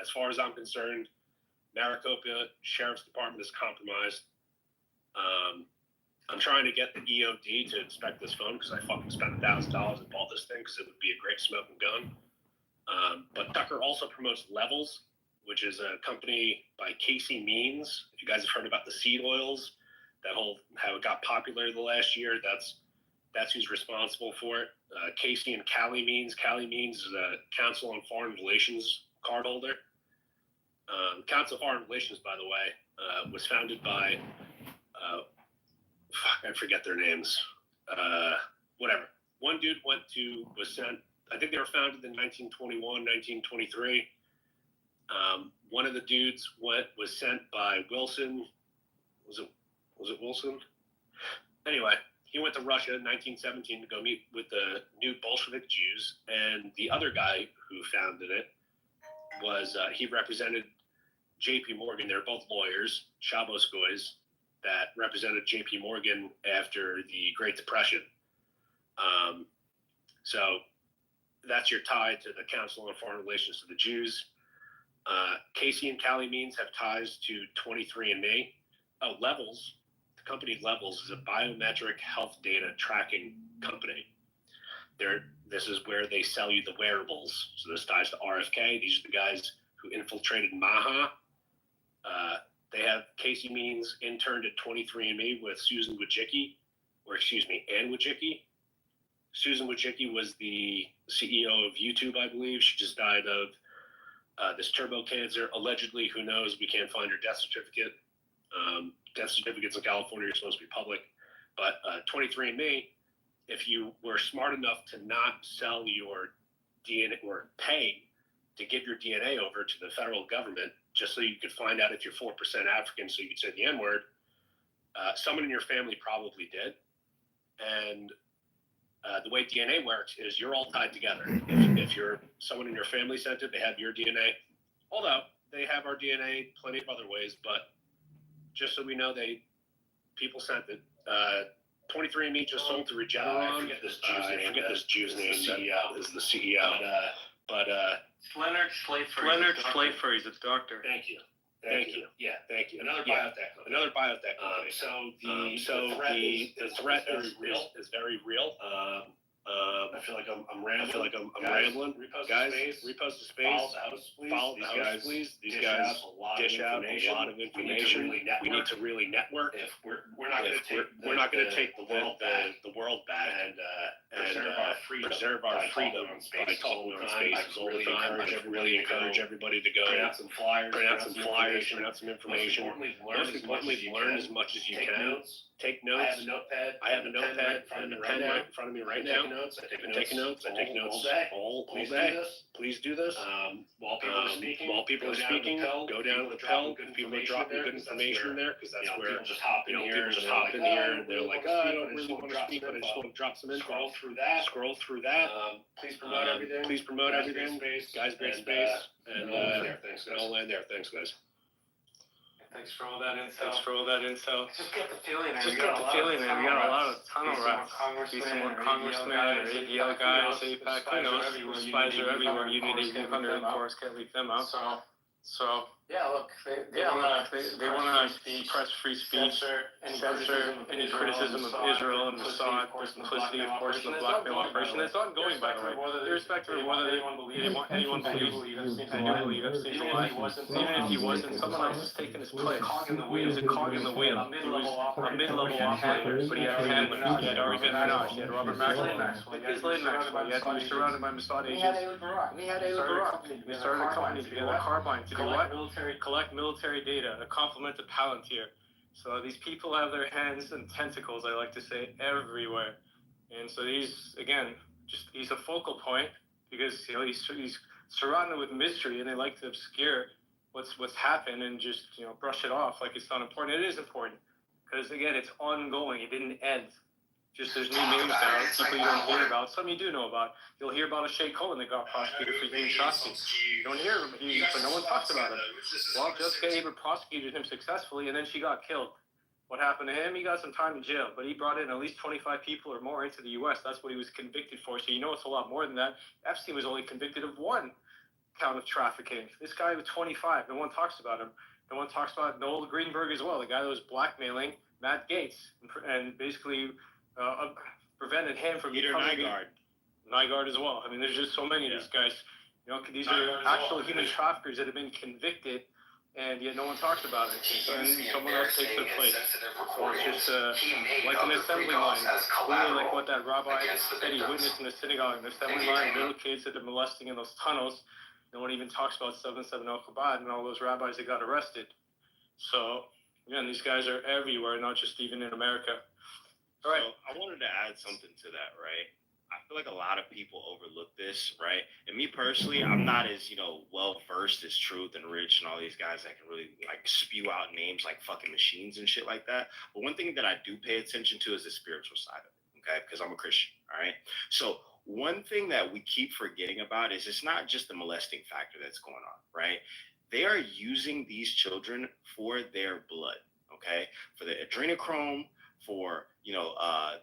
as far as I'm concerned, Maricopa Sheriff's Department is compromised. I'm trying to get the EOD to inspect this phone because I fucking spent $1,000 and bought this thing because it would be a great smoking gun. But Tucker also promotes Levels, which is a company by Casey Means. If you guys have heard about the seed oils, how it got popular the last year, that's who's responsible for it. Casey and Callie Means. Callie Means is a Council on Foreign Relations card holder. Council of Foreign Relations, by the way, was founded by, I forget their names. Whatever. One dude was sent, I think they were founded in 1921, 1923. One of the dudes was sent by Wilson. Was it Wilson? Anyway, he went to Russia in 1917 to go meet with the new Bolshevik Jews, and the other guy who founded it he represented J.P. Morgan. They're both lawyers, Shaboskoys, that represented J.P. Morgan after the Great Depression. So that's your tie to the Council on Foreign Relations to the Jews. Casey and Callie Means have ties to 23andMe. Levels, the company Levels is a biometric health data tracking company. This is where they sell you the wearables. So this ties to RFK. These are the guys who infiltrated Maha. They have Casey Means interned at 23andMe with Susan Wojcicki, Ann Wojcicki. Susan Wojcicki was the CEO of YouTube, I believe. She just died of this turbo cancer. Allegedly, who knows? We can't find her death certificate. Death certificates in California are supposed to be public. But 23andMe, if you were smart enough to not sell your DNA or pay to give your DNA over to the federal government, just so you could find out if you're 4% African so you could say the N-word, someone in your family probably did. And the way DNA works is you're all tied together. If you're someone in your family sent it, they have your DNA. Although they have our DNA plenty of other ways, but just so we know, people sent it. 23andMe just sold to Regeneron. I forget this Jew's name. That is the CEO. But Leonard Schleifer, he's a doctor. Thank you. Yeah, thank you. Another biotech company. So the threat is very real. I feel like I'm rambling. Guys, repost the space. Follow the house, please. These guys dish out a lot of information. We need to really network. If we're not going to take the world back and preserve our freedom by talking on spaces all the time. I really encourage everybody to go print out some flyers, print out some information. Most importantly, learn as much as you can. Take notes. I have a notepad and a pen right in front of me right now. I take notes all day. Please do this. While people are speaking, go down to the Pell. People are dropping good information in there because that's where people just hop in here and they're like, I don't really want to speak, but I just want to drop some info. Scroll through that. Please promote everything. Guys, great space. And I'll land there. Thanks, guys. Thanks for all that intel. Just get the feeling, man. We got a lot of tunnel rats. Be some more congressmen or ADL guys, APAC, who knows? Spies are everywhere. You need 1,800, of course, can't leave them out. So yeah, look, they want to suppress free speech, censor any criticism of Israel and Mossad, for simplicity, of course, in the blackmail operation. It's ongoing, by the way, irrespective of whether anyone believes Epstein's alive. Even if he wasn't, someone else has taken his place. He was a cog in the wheel. He was a mid-level operator, but he had handlers. He had Ari Ben-Hanoch, he had Robert Maxwell, Ghislaine Maxwell. He was surrounded by Mossad agents. And he had Ayla Barak. They started a company together, Carbine, to do what? Collect military data, a complement to Palantir. So these people have their hands and tentacles, I like to say, everywhere. And so he's a focal point because he's surrounded with mystery, and they like to obscure what's happened and just brush it off like it's not important. It is important because again, it's ongoing. It didn't end. Just there's new names now, people you don't hear about. Some you do know about. You'll hear about a Shay Cohen that got prosecuted for human trafficking. You don't hear him, but no one talks about him. Well, Jessica Haber prosecuted him successfully, and then she got killed. What happened to him? He got some time in jail, but he brought in at least 25 people or more into the U.S. That's what he was convicted for. So it's a lot more than that. Epstein was only convicted of one count of trafficking. This guy was 25. No one talks about him. No one talks about Noel Greenberg as well, the guy that was blackmailing Matt Gaetz and basically prevented him from becoming Nygaard as well. I mean, there's just so many of these guys. You know, these are actual human traffickers that have been convicted, and yet no one talks about it. And someone else takes their place. So it's just like an assembly line, clearly like what that rabbi said he witnessed in the synagogue, an assembly line, little kids that are molesting in those tunnels. No one even talks about 7-7 Al-Chabad and all those rabbis that got arrested. So, again, these guys are everywhere, not just even in America. All right. So I wanted to add something to that, right? I feel like a lot of people overlook this, right? And me personally, I'm not as, well versed as Truth and Rich and all these guys that can really like spew out names like fucking machines and shit like that. But one thing that I do pay attention to is the spiritual side of it, okay? Because I'm a Christian, all right? So one thing that we keep forgetting about is it's not just the molesting factor that's going on, right? They are using these children for their blood, okay? For the adrenochrome, for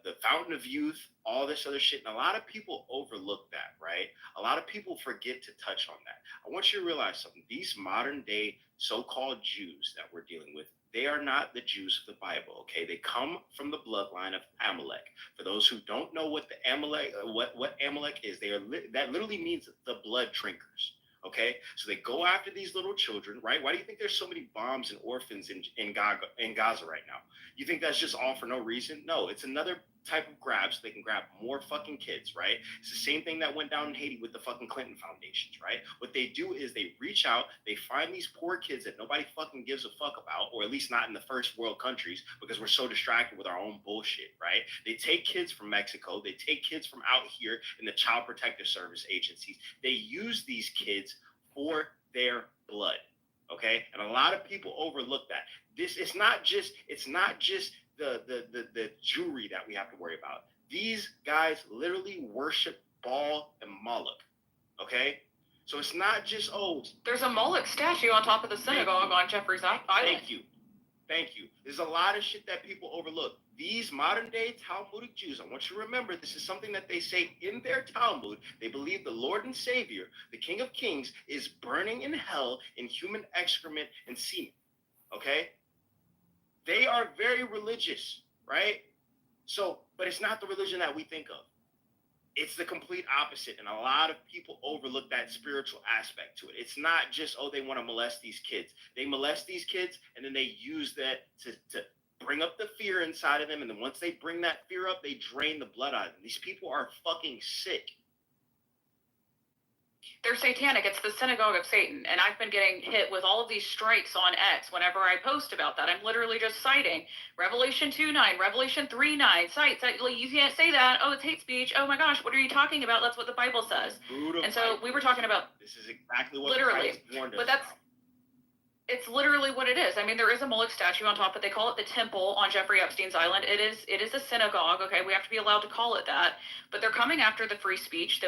the fountain of youth, all this other shit. And a lot of people overlook that, right? A lot of people forget to touch on that. I want you to realize something. These modern day so-called Jews that we're dealing with, they are not the Jews of the Bible, okay? They come from the bloodline of Amalek. For those who don't know what the Amalek, what Amalek is, that literally means the blood drinkers. Okay, so they go after these little children, right? Why do you think there's so many bombs and orphans in Gaza right now? You think that's just all for no reason? No, it's another type of grab so they can grab more fucking kids, right? It's the same thing that went down in Haiti with the fucking Clinton foundations, right? What they do is they reach out, they find these poor kids that nobody fucking gives a fuck about, or at least not in the first world countries, because we're so distracted with our own bullshit, right? They take kids from Mexico, they take kids from out here in the Child Protective Service agencies. They use these kids for their blood, okay? And a lot of people overlook that. It's not just the jewelry that we have to worry about. These guys literally worship Baal and Moloch, okay? So it's not just, there's a Moloch statue on top of the synagogue on Jeffrey's Island. Thank you. There's a lot of shit that people overlook. These modern day Talmudic Jews, I want you to remember, this is something that they say in their Talmud. They believe the Lord and Savior, the King of Kings, is burning in hell in human excrement and semen, okay? They are very religious, right? So, but it's not the religion that we think of. It's the complete opposite, and a lot of people overlook that spiritual aspect to it. It's not just, they want to molest these kids. They molest these kids, and then they use that to bring up the fear inside of them, and then once they bring that fear up, they drain the blood out of them. These people are fucking sick. They're satanic. It's the synagogue of Satan. And I've been getting hit with all of these strikes on X whenever I post about that. I'm literally just citing Revelation 2:9, Revelation 3:9, cites. You can't say that. Oh, it's hate speech. Oh my gosh, what are you talking about? That's what the Bible says. And so we were talking about this is exactly what literally Christ warned us but that's about. It's literally what it is. I mean, there is a Moloch statue on top, but they call it the temple on Jeffrey Epstein's island. It is a synagogue. Okay, we have to be allowed to call it that. But they're coming after the free speech.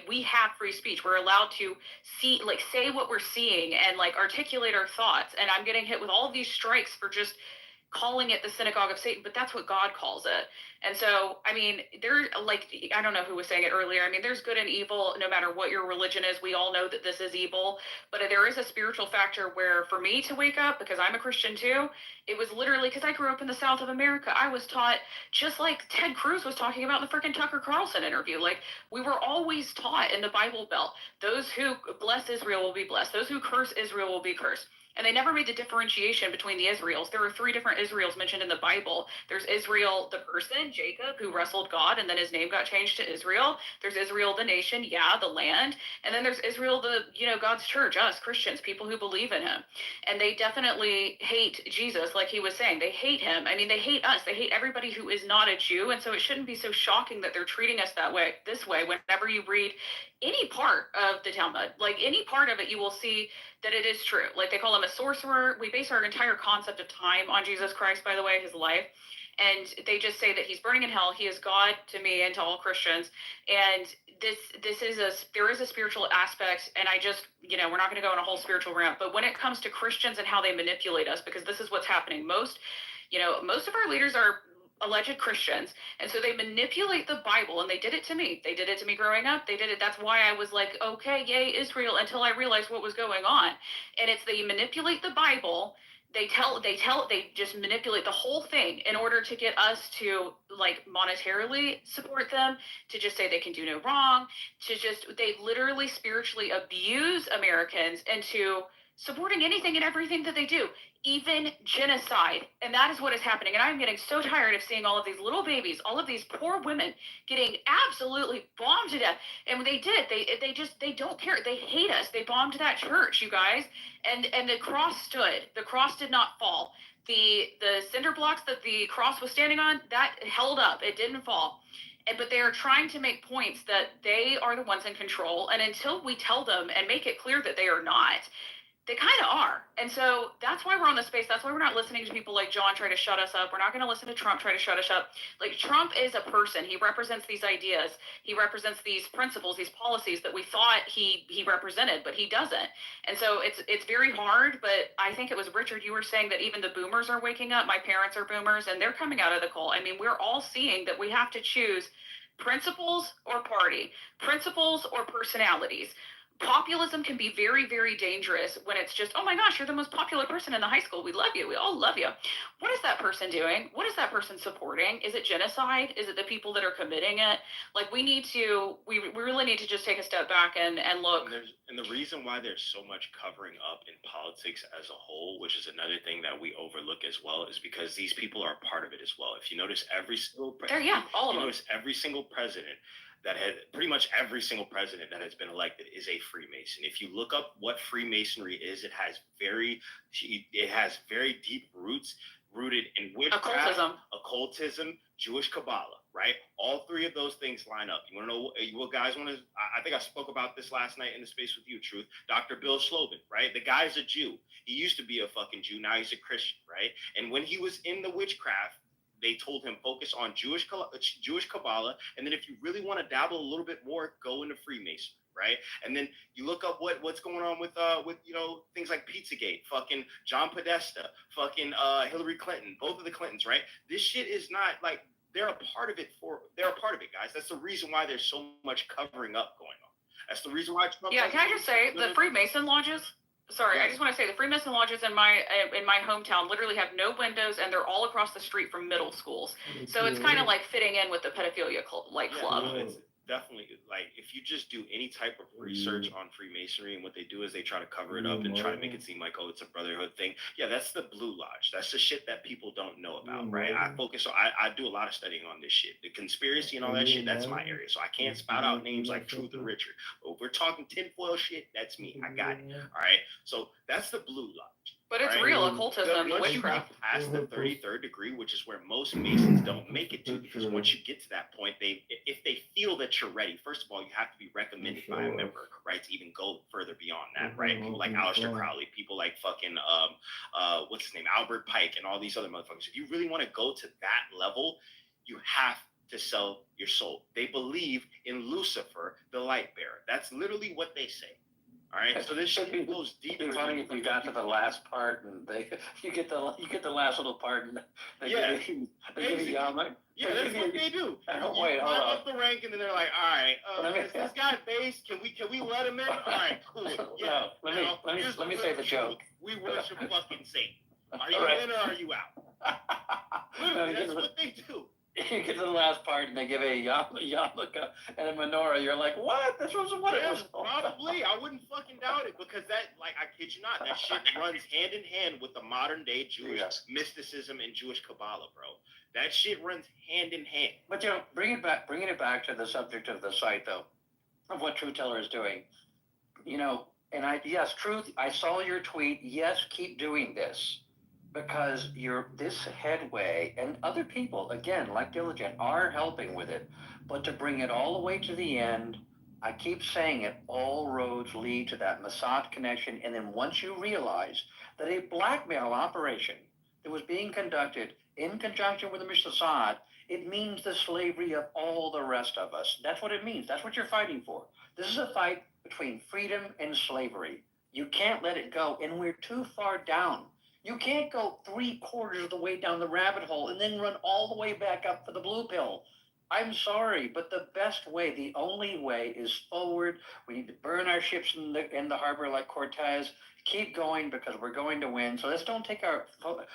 We have free speech. We're allowed to say what we're seeing and articulate our thoughts. And I'm getting hit with all of these strikes for just calling it the synagogue of Satan, but that's what God calls it. And so, I mean, I don't know who was saying it earlier. I mean, there's good and evil no matter what your religion is. We all know that this is evil, but there is a spiritual factor where for me to wake up, because I'm a Christian too, it was literally because I grew up in the South of America. I was taught, just like Ted Cruz was talking about in the freaking Tucker Carlson interview, we were always taught in the Bible Belt, those who bless Israel will be blessed. Those who curse Israel will be cursed. And they never made the differentiation between the Israels. There are 3 different Israels mentioned in the Bible. There's Israel, the person, Jacob, who wrestled God, and then his name got changed to Israel. There's Israel, the nation, the land. And then there's Israel, God's church, us, Christians, people who believe in him. And they definitely hate Jesus, like he was saying. They hate him. I mean, they hate us. They hate everybody who is not a Jew. And so it shouldn't be so shocking that they're treating us this way, whenever you read any part of the Talmud. Any part of it, you will see that it is true. They call him a sorcerer. We base our entire concept of time on Jesus Christ, by the way, his life. And they just say that he's burning in hell. He is God to me and to all Christians. And there is a spiritual aspect. And I just, we're not going to go on a whole spiritual rant. But when it comes to Christians and how they manipulate us, because this is what's happening. Most of our leaders are alleged Christians. And so they manipulate the Bible, and they did it to me. They did it to me growing up. They did it. That's why I was like, okay, yay, Israel, until I realized what was going on. And it's they manipulate the Bible. They just manipulate the whole thing in order to get us to like monetarily support them, to just say they can do no wrong, they literally spiritually abuse Americans into supporting anything and everything that they do, even genocide. And that is what is happening. And I'm getting so tired of seeing all of these little babies, all of these poor women getting absolutely bombed to death. And when they did, they don't care. They hate us. They bombed that church, you guys. And the cross stood. The cross did not fall. The cinder blocks that the cross was standing on, that held up. It didn't fall. But they are trying to make points that they are the ones in control. And until we tell them and make it clear that they are not, they kind of are. And so that's why we're on the space. That's why we're not listening to people like John try to shut us up. We're not going to listen to Trump try to shut us up. Like, Trump is a person. He represents these ideas. He represents these principles, these policies that we thought he represented, but he doesn't. And so it's very hard. But I think it was Richard, you were saying that even the boomers are waking up. My parents are boomers, and they're coming out of the cult. I mean, we're all seeing that we have to choose principles or party, principles or personalities. Populism can be very, very dangerous when it's just, oh my gosh, you're the most popular person in the high school. We love you. We all love you. What is that person doing? What is that person supporting? Is it genocide? Is it the people that are committing it? Like, we really need to just take a step back and look. And the reason why there's so much covering up in politics as a whole, which is another thing that we overlook as well, is because these people are a part of it as well. If you notice every single president, all of them. Notice every single president that had pretty much every single president that has been elected is a Freemason. If you look up what Freemasonry is, it has very deep roots rooted in witchcraft, occultism, Jewish Kabbalah, right? All three of those things line up. You want to know what guys want to, I think I spoke about this last night in the space with you, Truth. Dr. Bill Slobin, right? The guy's a Jew. He used to be a fucking Jew. Now he's a Christian, right? And when he was in the witchcraft, they told him focus on Jewish Kabbalah, and then if you really want to dabble a little bit more, go into Freemasonry, right? And then you look up what's going on with things like Pizzagate, fucking John Podesta, fucking Hillary Clinton, both of the Clintons, right? This shit is not like they're a part of it, guys. That's the reason why there's so much covering up going on. That's the reason why Trump. Yeah, can I just say the Freemason lodges? Sorry, I just want to say the Freemason lodges in my hometown literally have no windows, and they're all across the street from middle schools. So it's kind of like fitting in with the pedophilia club. No, it's definitely like if you just do any type of research on Freemasonry, and what they do is they try to cover it up and try to make it seem like, oh, it's a brotherhood thing. Yeah, that's the Blue Lodge. That's the shit that people don't know about, right? I do a lot of studying on this shit. The conspiracy and all that shit, that's my area. So I can't spout out names like Truth and Richard. But if we're talking tinfoil shit, that's me. I got it. All right. So that's the Blue Lodge. But it's real occultism, witchcraft. Past the 33rd degree, which is where most Masons don't make it to, because once you get to that point, if they feel that you're ready, first of all, you have to be recommended by a member, right, to even go further beyond that, right? People like Aleister Crowley, people like fucking what's his name, Albert Pike, and all these other motherfuckers. If you really want to go to that level, you have to sell your soul. They believe in Lucifer, the light bearer. That's literally what they say. All right, so this shit goes deeper. It's funny if you got to the last part and you get the last little part and they give you yeah, that's what they do. Wait, hold on. Up the rank and then they're like, all right, is this guy base? Can we let him in? All right, cool. Yeah. No, let me say the joke. We worship fucking Satan. Are you in or are you out? Literally, that's what they do. You get to the last part and they give a yarmulke and a menorah. You're like, what? This was what it was. Probably. I wouldn't fucking doubt it, because that, like, I kid you not, that shit runs hand in hand with the modern day Jewish mysticism and Jewish Kabbalah, bro. That shit runs hand in hand. But bringing it back to the subject of the site though, of what Truth Teller is doing, and Truth, I saw your tweet. Yes, keep doing this. Because this headway, and other people, again, like Diligent, are helping with it. But to bring it all the way to the end, I keep saying it, all roads lead to that Mossad connection. And then once you realize that a blackmail operation that was being conducted in conjunction with the Mossad, it means the slavery of all the rest of us. That's what it means. That's what you're fighting for. This is a fight between freedom and slavery. You can't let it go. And we're too far down You can't go 3/4 of the way down the rabbit hole and then run all the way back up for the blue pill. I'm sorry, but the best way, the only way, is forward. We need to burn our ships in the harbor like Cortez. Keep going because we're going to win. So let's don't take our.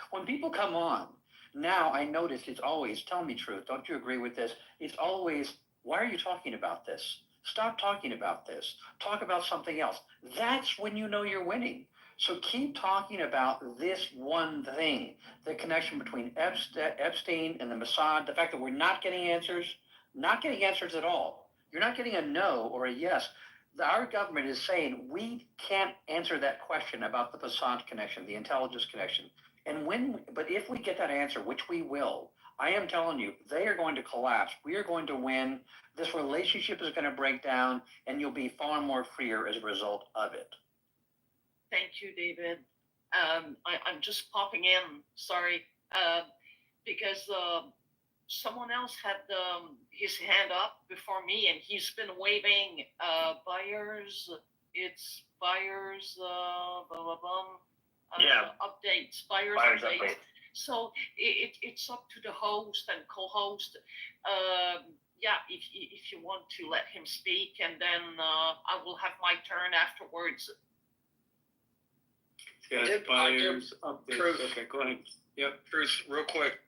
When people come on, now I notice it's always, tell me truth. Don't you agree with this? It's always, why are you talking about this? Stop talking about this. Talk about something else. That's when you know you're winning. So keep talking about this one thing, the connection between Epstein and the Mossad, the fact that we're not getting answers at all. You're not getting a no or a yes. Our government is saying we can't answer that question about the Mossad connection, the intelligence connection. But if we get that answer, which we will, I am telling you, they are going to collapse. We are going to win. This relationship is going to break down, and you'll be far more freer as a result of it. Thank you, David. I'm just popping in, sorry, because someone else had his hand up before me, and he's been waving buyers. It's buyers, blah, blah, blah. Yeah. Updates, buyers updates. Update. So it's up to the host and co-host. Yeah, if you want to let him speak, and then I will have my turn afterwards. Yeah, buyers updates. Truth. Okay, go ahead. Yep. Bruce, real quick,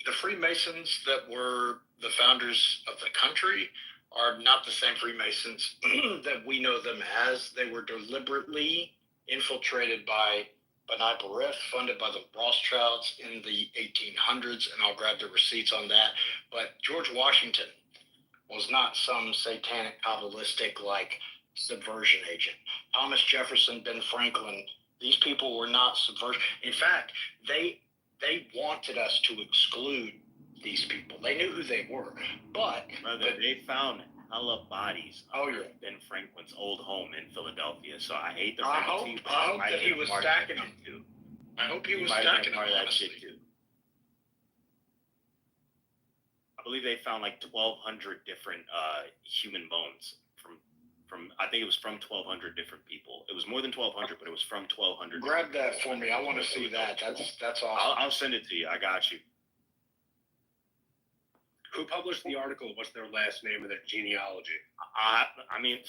the Freemasons that were the founders of the country are not the same Freemasons that we know them as. They were deliberately infiltrated by B'nai B'rith, funded by the Rothschilds in the 1800s, and I'll grab the receipts on that. But George Washington was not some satanic, Kabbalistic, like, subversion agent. Thomas Jefferson, Ben Franklin, these people were not subversive. In fact, they wanted us to exclude these people. They knew who they were, but they found hella bodies. Oh, yeah. Ben Franklin's old home in Philadelphia. So I hate to I bring it to you, but I hope that he was stacking them too. I hope he was might stacking part them, of that honestly. shit too. I believe they found like 1,200 different human bones from I think it was from 1,200 different people. It was more than 1,200, but it was from 1,200. Grab that for me. I want to see that. That's awesome. I'll send it to you. I got you. Who published the article? What's their last name and their genealogy? I mean,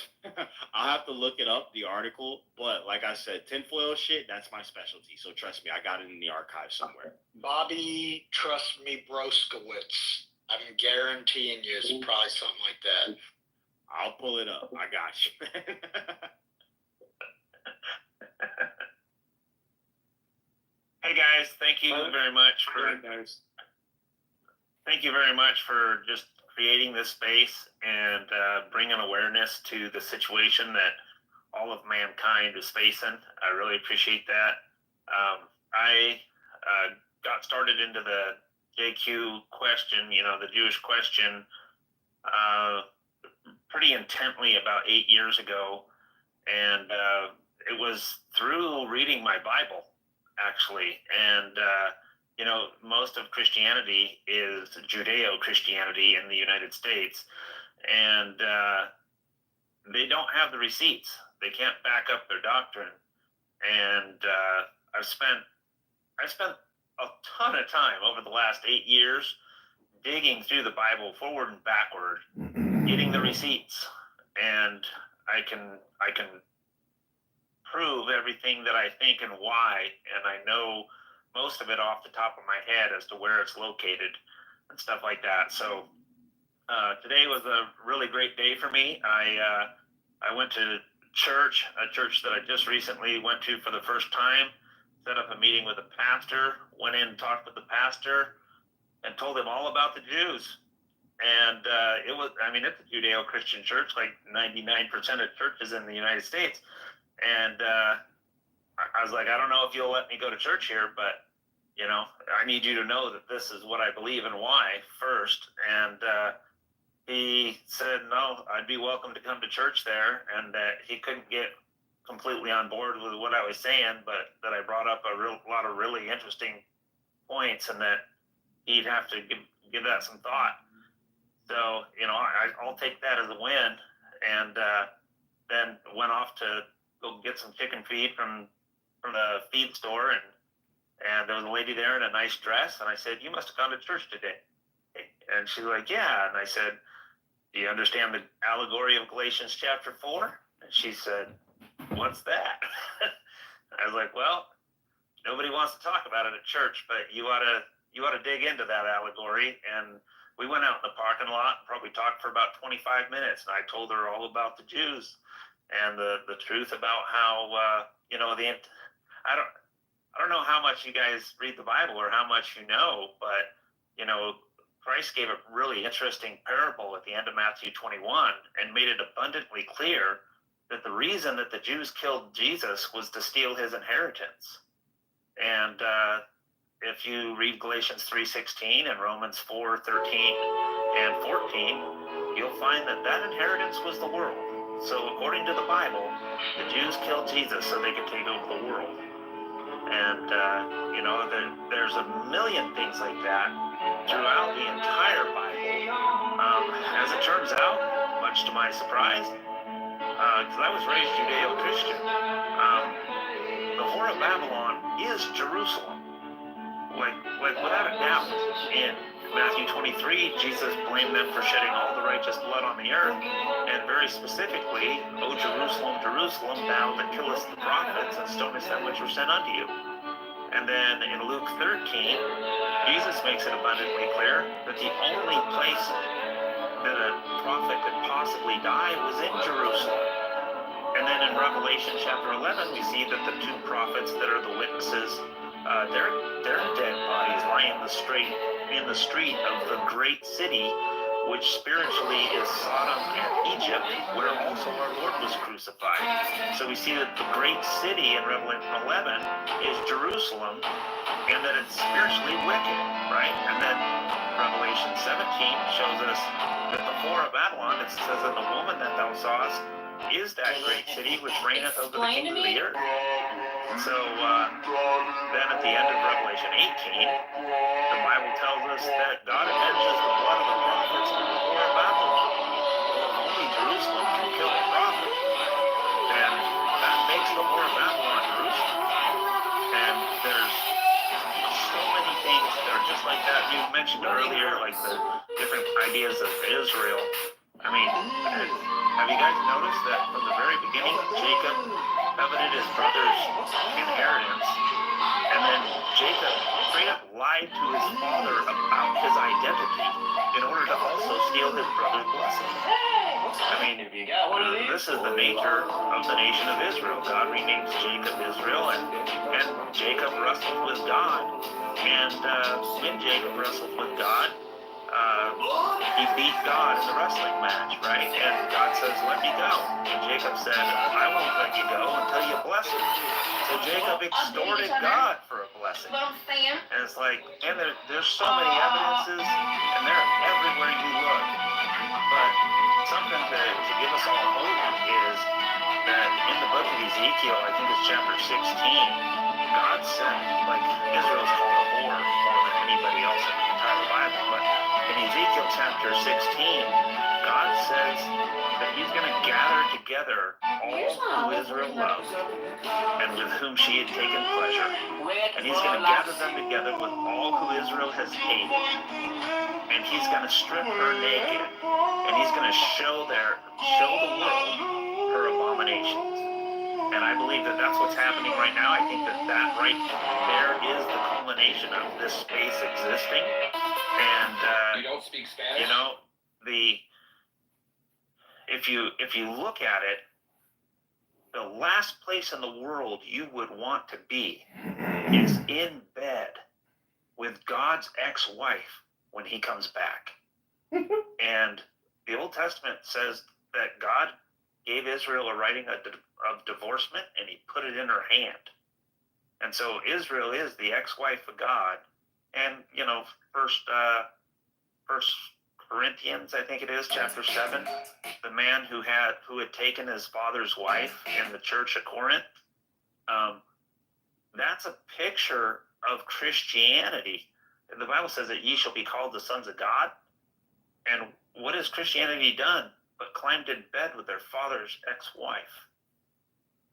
I'll have to look it up, the article. But like I said, tinfoil shit, that's my specialty. So trust me, I got it in the archive somewhere. Bobby, trust me, Broskowitz. I'm guaranteeing you it's probably something like that. I'll pull it up. I got you. Hey guys, thank you very much for just creating this space and bringing awareness to the situation that all of mankind is facing. I really appreciate that. I got started into the JQ question, the Jewish question, pretty intently about 8 years ago, and it was through reading my Bible, actually, and most of Christianity is Judeo-Christianity in the United States, and they don't have the receipts. They can't back up their doctrine, and I spent a ton of time over the last 8 years digging through the Bible forward and backward, getting the receipts, and I can prove everything that I think and why, and I know most of it off the top of my head as to where it's located and stuff like that. So today was a really great day for me. I went to a church that I just recently went to for the first time, set up a meeting with a pastor, went in and talked with the pastor, and told him all about the Jews. And it's a Judeo-Christian church, like 99% of churches in the United States. And I was like, I don't know if you'll let me go to church here, but, I need you to know that this is what I believe and why first. And he said, no, I'd be welcome to come to church there. And that he couldn't get completely on board with what I was saying, but that I brought up a lot of really interesting points and that he'd have to give that some thought. So, I'll take that as a win, and then went off to go get some chicken feed from the feed store and And there was a lady there in a nice dress, and I said, "You must have gone to church today." And she's like, "Yeah." And I said, "Do you understand the allegory of Galatians chapter 4? And she said, "What's that?" I was like, "Well, nobody wants to talk about it at church, but you ought to dig into that allegory." And we went out in the parking lot and probably talked for about 25 minutes, and I told her all about the Jews and the truth about how I don't know how much you guys read the Bible or how much you know, but Christ gave a really interesting parable at the end of Matthew 21 and made it abundantly clear that the reason that the Jews killed Jesus was to steal his inheritance. And if you read Galatians 3:16 and Romans 4:13 and 14, you'll find that inheritance was the world. So according to the Bible, the Jews killed Jesus so they could take over the world. And, there's a million things like that throughout the entire Bible. As it turns out, much to my surprise, because I was raised Judeo-Christian, the whore of Babylon is Jerusalem. Like without a doubt. In Matthew 23, Jesus blamed them for shedding all the righteous blood on the earth, and very specifically, "O Jerusalem, Jerusalem, thou that killest the prophets and stonest them which were sent unto you." And then in Luke 13, Jesus makes it abundantly clear that the only place that a prophet could possibly die was in Jerusalem. And then in Revelation chapter 11, we see that the two prophets that are the witnesses, their dead bodies lie in the street of the great city, which spiritually is Sodom and Egypt, where also our Lord was crucified. So we see that the great city in Revelation 11 is Jerusalem, and that it's spiritually wicked, right? And then Revelation 17 shows us that the whore of Babylon, it says that the woman that thou sawest is that great city which reigneth over the kings of the earth. So then at the end of Revelation 18, the Bible tells us that God avenges the blood of the prophets on the whore of Babylon. Well, if only Jerusalem can kill a prophet, then that makes the whore of Babylon Jerusalem. And there's so many things that are just like that. You mentioned earlier, like the different ideas of Israel. I mean, have you guys noticed that from the very beginning, Jacob coveted his brother's inheritance, and then Jacob straight up lied to his father about his identity in order to also steal his brother's blessing? I mean, this is the nature of the nation of Israel. God renames Jacob Israel, and Jacob wrestled with God. And when Jacob wrestled with God, he beat God in the wrestling match, right? And God says, "Let me go." And Jacob said, "I won't let you go until you bless me." So Jacob extorted God for a blessing. And it's like, man, there's so many evidences, and they're everywhere you look. But something to give us all hope is that in the book of Ezekiel, I think it's chapter 16, God said, like, Israel's called a whore more than anybody else in the entire Bible, but in Ezekiel chapter 16, God says that he's going to gather together all who Israel loved and with whom she had taken pleasure. And he's going to gather them together with all who Israel has hated. And he's going to strip her naked. And he's going to show the world her abominations. And I believe that that's what's happening right now. I think that right there is the culmination of this space existing. And You don't speak Spanish? If you look at it, the last place in the world you would want to be is in bed with God's ex-wife when he comes back. And the Old Testament says that God gave Israel a writing of divorcement, and he put it in her hand. And so Israel is the ex-wife of God. And, First Corinthians, I think it is, chapter 7, the man who had taken his father's wife in the church of Corinth, that's a picture of Christianity. The Bible says that ye shall be called the sons of God. And what has Christianity done but climbed in bed with their father's ex-wife?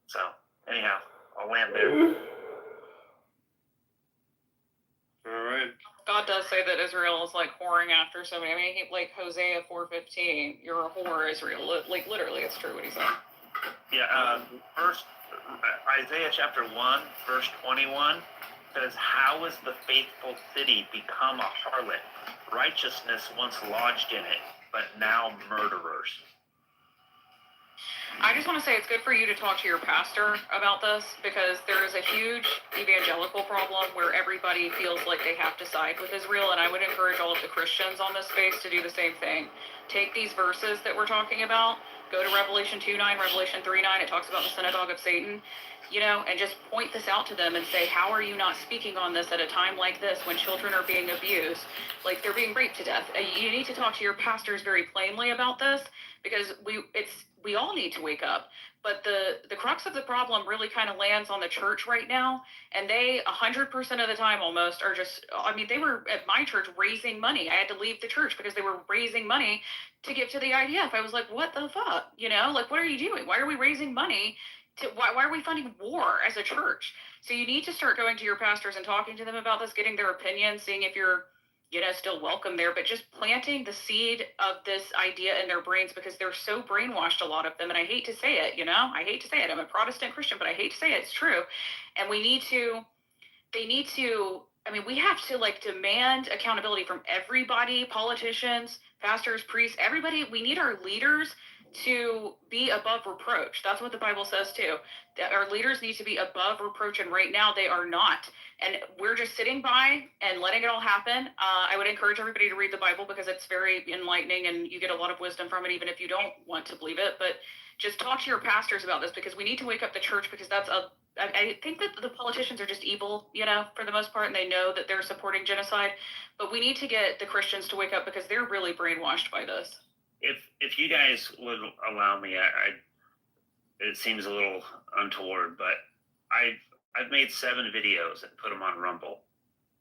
So, anyhow, I'll land there. God does say that Israel is like whoring after somebody. I mean, like Hosea 4:15, you're a whore, Israel. Like literally, it's true what he said. Yeah, first, Isaiah chapter 1, verse 21 says, "How is the faithful city become a harlot? Righteousness once lodged in it, but now murderers." I just want to say it's good for you to talk to your pastor about this because there is a huge evangelical problem where everybody feels like they have to side with Israel, and I would encourage all of the Christians on this space to do the same thing. Take these verses that we're talking about, go to Revelation 2:9, Revelation 3:9, it talks about the synagogue of Satan, and just point this out to them and say, how are you not speaking on this at a time like this when children are being abused, like they're being raped to death? You need to talk to your pastors very plainly about this because we all need to wake up. But the crux of the problem really kind of lands on the church right now, and they 100% of the time almost are just, they were at my church raising money. I had to leave the church because they were raising money to give to the IDF. I was like, what the fuck? Like, what are you doing? Why are we raising money? Why are we funding war as a church? So you need to start going to your pastors and talking to them about this, getting their opinion, seeing if you're still welcome there, but just planting the seed of this idea in their brains because they're so brainwashed, a lot of them. And I hate to say it, I hate to say it. I'm a Protestant Christian, but I hate to say it. It's true. And we have to like demand accountability from everybody, politicians, pastors, priests, everybody. We need our leaders to be above reproach. That's what the Bible says too. That our leaders need to be above reproach, and right now they are not. And we're just sitting by and letting it all happen. I would encourage everybody to read the Bible because it's very enlightening and you get a lot of wisdom from it, even if you don't want to believe it. But just talk to your pastors about this because we need to wake up the church because I think that the politicians are just evil, for the most part, and they know that they're supporting genocide. But we need to get the Christians to wake up because they're really brainwashed by this. If you guys would allow me, it seems a little untoward, but I've made 7 videos and put them on Rumble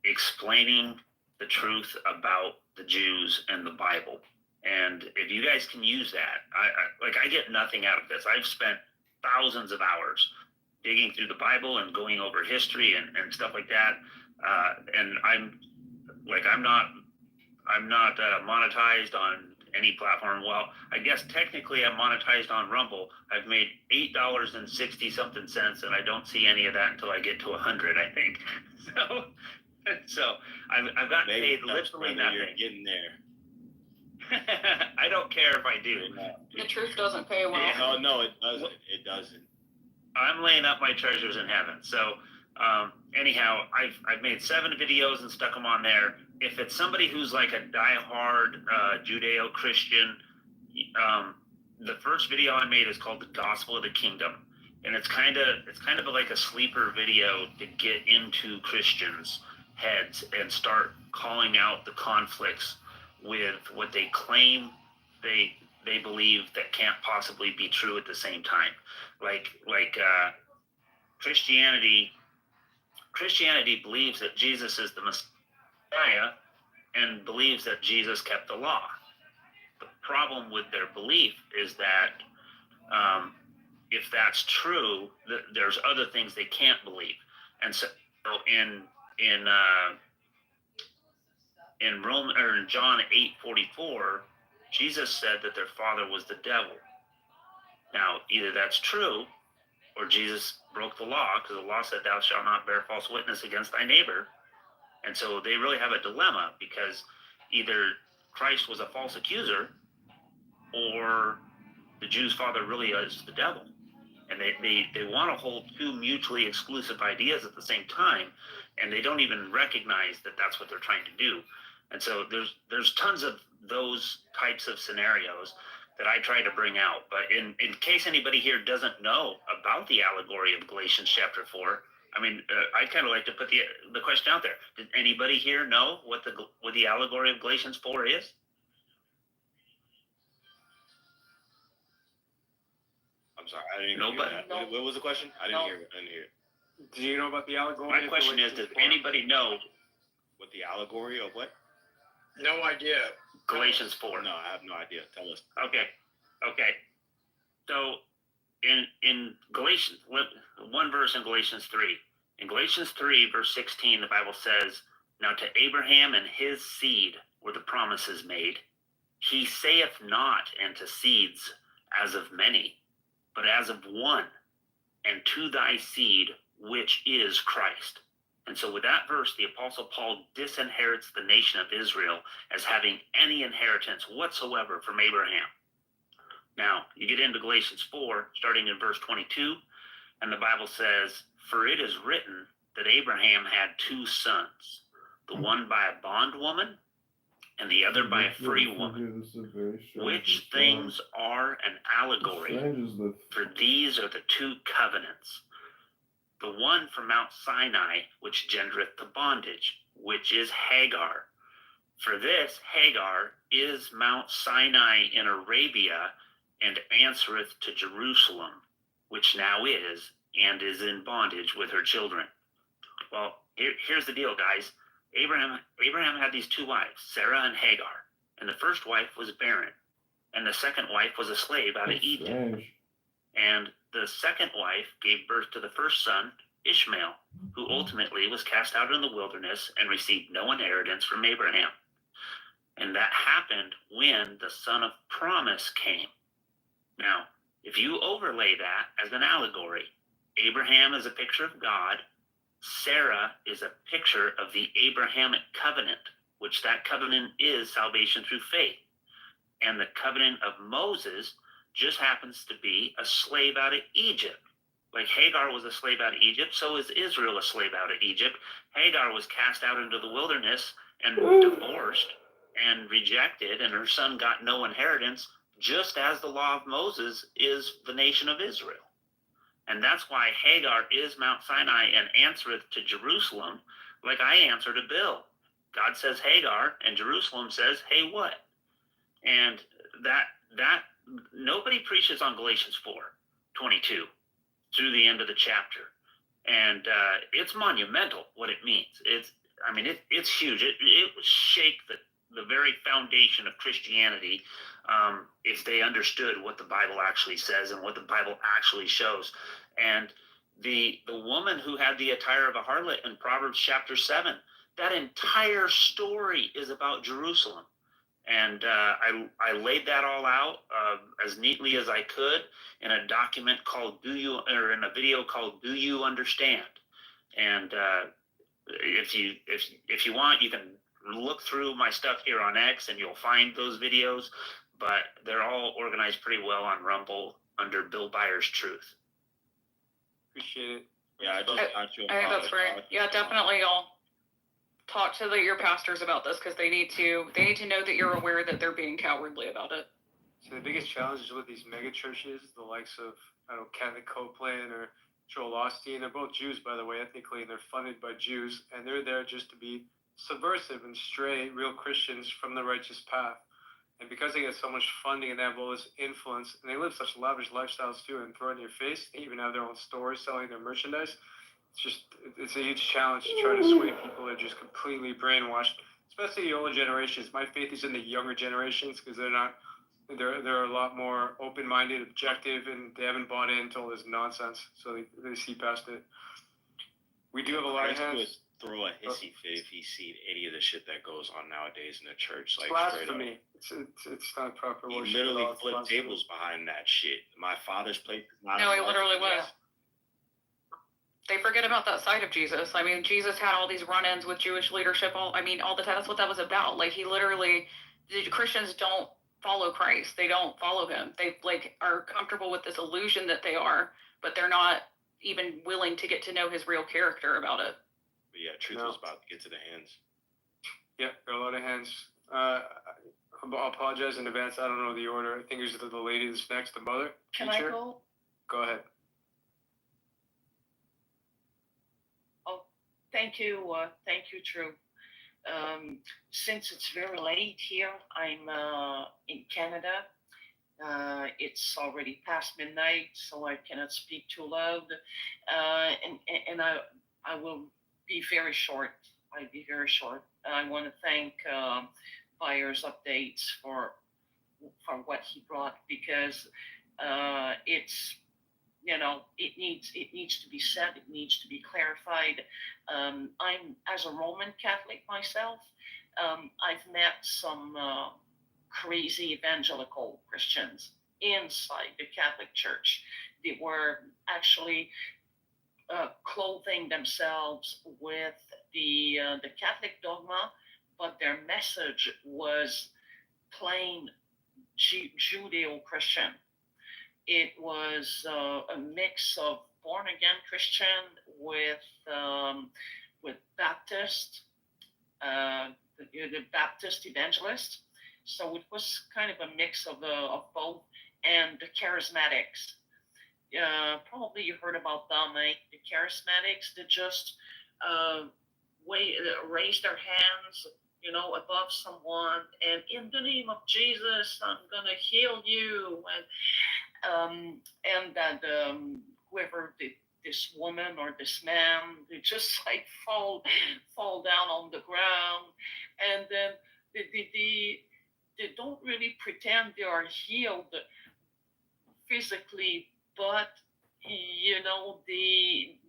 explaining the truth about the Jews and the Bible. And if you guys can use that, I get nothing out of this. I've spent thousands of hours digging through the Bible and going over history and stuff like that. And I'm not monetized on any platform. Well, I guess technically I'm monetized on Rumble. I've made $8.60 something cents, and I don't see any of that until I get to 100, I think. So I've gotten paid literally nothing. You're getting there. I don't care if I do. The truth doesn't pay well. Oh no, it doesn't. It doesn't. I'm laying up my treasures in heaven. So anyhow, I've made 7 videos and stuck them on there. If it's somebody who's like a diehard Judeo-Christian, the first video I made is called "The Gospel of the Kingdom," and it's kind of like a sleeper video to get into Christians' heads and start calling out the conflicts with what they claim they believe that can't possibly be true at the same time. Like Christianity believes that Jesus is the Messiah and believes that Jesus kept the law. The problem with their belief is that if that's true, there's other things they can't believe. And so in John 8:44, Jesus said that their father was the devil. Now, either that's true or Jesus broke the law, because the law said thou shalt not bear false witness against thy neighbor. And so they really have a dilemma, because either Christ was a false accuser or the Jews' father really is the devil. And they want to hold 2 mutually exclusive ideas at the same time, and they don't even recognize that that's what they're trying to do. And so there's tons of those types of scenarios that I try to bring out. But in case anybody here doesn't know about the allegory of Galatians chapter 4, I'd kind of like to put the question out there. Did anybody here know what the allegory of Galatians 4 is? I'm sorry, I didn't hear that. No. What was the question? I didn't hear it. Do you know about the allegory? My question is, does anybody know What the allegory of what? No idea. Galatians 4? No, I have no idea. Tell us. Okay. So in Galatians, one verse in Galatians 3. In Galatians 3, verse 16, the Bible says, Now to Abraham and his seed were the promises made. He saith not unto seeds as of many, but as of one, and to thy seed, which is Christ. And so with that verse, the Apostle Paul disinherits the nation of Israel as having any inheritance whatsoever from Abraham. Now, you get into Galatians 4, starting in verse 22, and the Bible says, "For it is written that Abraham had two sons, the one by a bondwoman and the other by a free woman, which things are an allegory, for these are the two covenants. The one from Mount Sinai, which gendereth the bondage, which is Hagar. For this Hagar is Mount Sinai in Arabia, and answereth to Jerusalem, which now is, and is in bondage with her children." Well, here's the deal, guys. Abraham had these two wives, Sarah and Hagar, and the first wife was barren, and the second wife was a slave out of Egypt. And the second wife gave birth to the first son, Ishmael, who ultimately was cast out in the wilderness and received no inheritance from Abraham. And that happened when the son of promise came. Now, if you overlay that as an allegory, Abraham is a picture of God, Sarah is a picture of the Abrahamic covenant, which that covenant is salvation through faith. And the covenant of Moses just happens to be a slave out of Egypt. Like Hagar was a slave out of Egypt, so is Israel a slave out of Egypt. Hagar was cast out into the wilderness and divorced and rejected, and her son got no inheritance, just as the law of Moses is the nation of Israel. And that's why Hagar is Mount Sinai and answereth to Jerusalem, like I answer to Bill. God says Hagar, and Jerusalem says, hey, what? And that nobody preaches on Galatians 4:22 through the end of the chapter. And it's monumental what it means. It's huge. It would shake the very foundation of Christianity if they understood what the Bible actually says and what the Bible actually shows. And the woman who had the attire of a harlot in Proverbs chapter 7, that entire story is about Jerusalem. And I laid that all out as neatly as I could in a document called in a video called Do You Understand? And if you want, you can look through my stuff here on X and you'll find those videos, but they're all organized pretty well on Rumble under Bill Byers Truth. Appreciate it. Yeah, I think that's great. Yeah, definitely. I'll talk to your pastors about this because they need to know that you're aware that they're being cowardly about it. So the biggest challenge is with these mega churches, the likes of Kevin Copeland or Joel Osteen. They're both Jews, by the way, ethnically, and they're funded by Jews, and they're there just to be subversive and stray real Christians from the righteous path. And because they get so much funding and they have all this influence, and they live such lavish lifestyles too, and throw it in your face, they even have their own stores selling their merchandise. It's a huge challenge to try to sway people that are just completely brainwashed, especially the older generations. My faith is in the younger generations because they're a lot more open-minded, objective, and they haven't bought into all this nonsense, so they see past it. We do have a lot of hands. Throw a hissy fit if he see any of the shit that goes on nowadays in the church. Like blasphemy. It's not proper worship. He literally flipped tables behind that shit. My father's place is not. No, he literally was. They forget about that side of Jesus. I mean, Jesus had all these run-ins with Jewish leadership. All the time. That's what that was about. Like the Christians don't follow Christ. They don't follow him. They are comfortable with this illusion that they are, but they're not even willing to get to know his real character about it. But yeah, truth was about to get to the hands. Yeah, there are a lot of hands. I'll apologize in advance. I don't know the order. I think it's the lady that's next, the mother. Can teacher. I go? Go ahead. Thank you, Drew. Since it's very late here, I'm in Canada. It's already past midnight, so I cannot speak too loud. And I will be very short. I'll be very short. I want to thank Byers Updates for what he brought because it's it needs to be said. It needs to be clarified. I'm as a Roman Catholic myself. I've met some crazy evangelical Christians inside the Catholic Church. They were actually clothing themselves with the Catholic dogma, but their message was plain Judeo-Christian. It was a mix of born-again Christian with Baptist, the Baptist evangelist. So it was kind of a mix of both, and the charismatics. Probably you heard about them, eh? The charismatics that just raise their hands, above someone, and in the name of Jesus, I'm gonna heal you, and that whoever this woman or this man, they just like fall down on the ground, and then they don't really pretend they are healed physically, but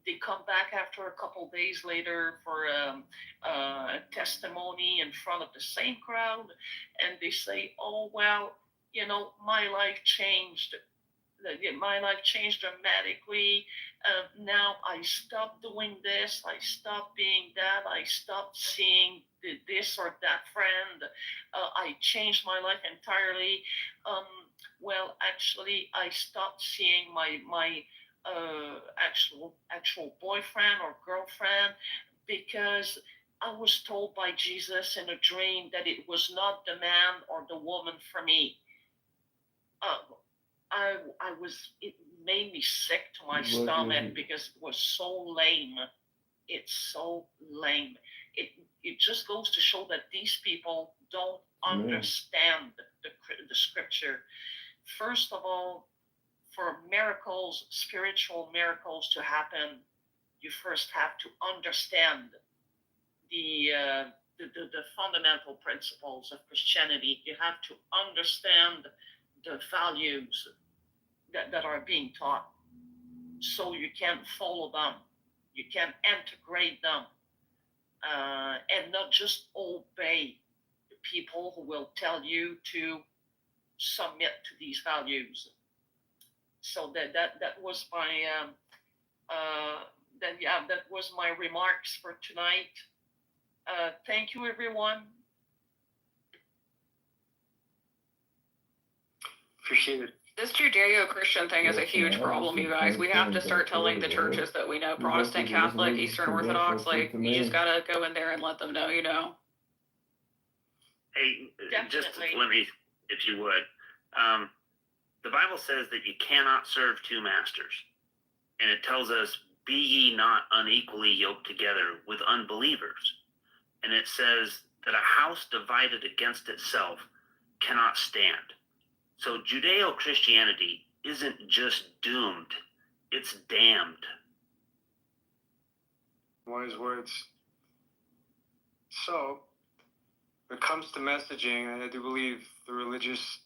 they come back after a couple days later for a testimony in front of the same crowd, and they say, "Oh well, my life changed. My life changed dramatically. Now I stopped doing this. I stopped being that. I stopped seeing this or that friend. I changed my life entirely. Well, actually, I stopped seeing my actual boyfriend or girlfriend because I was told by Jesus in a dream that it was not the man or the woman for me." It made me sick to my stomach because it was so lame. It's so lame. It just goes to show that these people don't understand the scripture. First of all, for miracles, spiritual miracles to happen, you first have to understand the fundamental principles of Christianity. You have to understand the values that are being taught, so you can follow them, you can integrate them, and not just obey the people who will tell you to submit to these values. So that was my that was my remarks for tonight. Thank you, everyone. Appreciate it. This Judeo-Christian thing is a huge problem, you guys. We have to start telling the churches that we know, Protestant, Catholic, Eastern Orthodox, like, you just gotta go in there and let them know, Hey, just Definitely. let me, if you would. The Bible says that you cannot serve two masters. And it tells us, "Be ye not unequally yoked together with unbelievers." And it says that a house divided against itself cannot stand. So Judeo-Christianity isn't just doomed, it's damned. Wise words. So, when it comes to messaging, I do believe the religious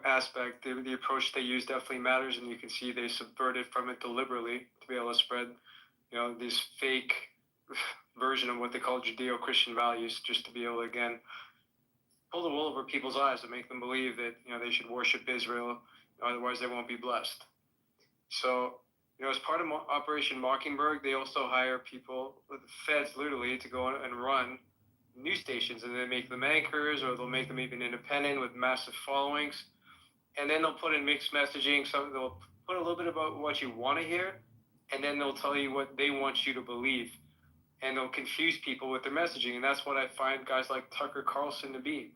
aspect, the approach they use definitely matters, and you can see they subverted from it deliberately to be able to spread, this fake version of what they call Judeo-Christian values, just to be able to, again, pull the wool over people's eyes and make them believe that, they should worship Israel, otherwise they won't be blessed. So, as part of Operation Mockingbird, they also hire people, the feds literally, to go and run news stations, and they make them anchors, or they'll make them even independent with massive followings. And then they'll put in mixed messaging. So they'll put a little bit about what you want to hear, and then they'll tell you what they want you to believe. And they'll confuse people with their messaging. And that's what I find guys like Tucker Carlson to be.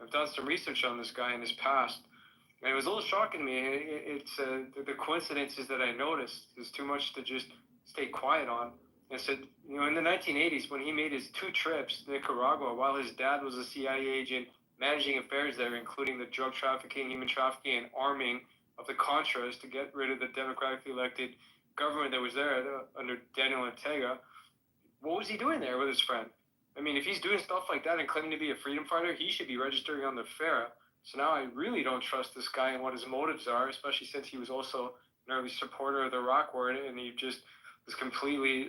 I've done some research on this guy in his past, and it was a little shocking to me. It's the coincidences that I noticed is too much to just stay quiet on. And said, in the 1980s, when he made his 2 trips to Nicaragua, while his dad was a CIA agent managing affairs there, including the drug trafficking, human trafficking, and arming of the Contras to get rid of the democratically elected government that was there under Daniel Ortega, what was he doing there with his friend? I mean, if he's doing stuff like that and claiming to be a freedom fighter, he should be registering on the FARA. So now I really don't trust this guy and what his motives are, especially since he was also supporter of the Iraq war, and he just was completely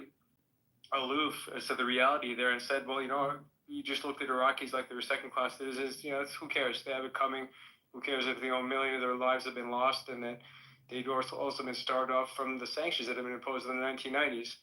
aloof as to the reality there and said, well, you just looked at Iraqis like they were second-class citizens. Who cares? They have it coming. Who cares if a million of their lives have been lost and that they'd also been starved off from the sanctions that have been imposed in the 1990s.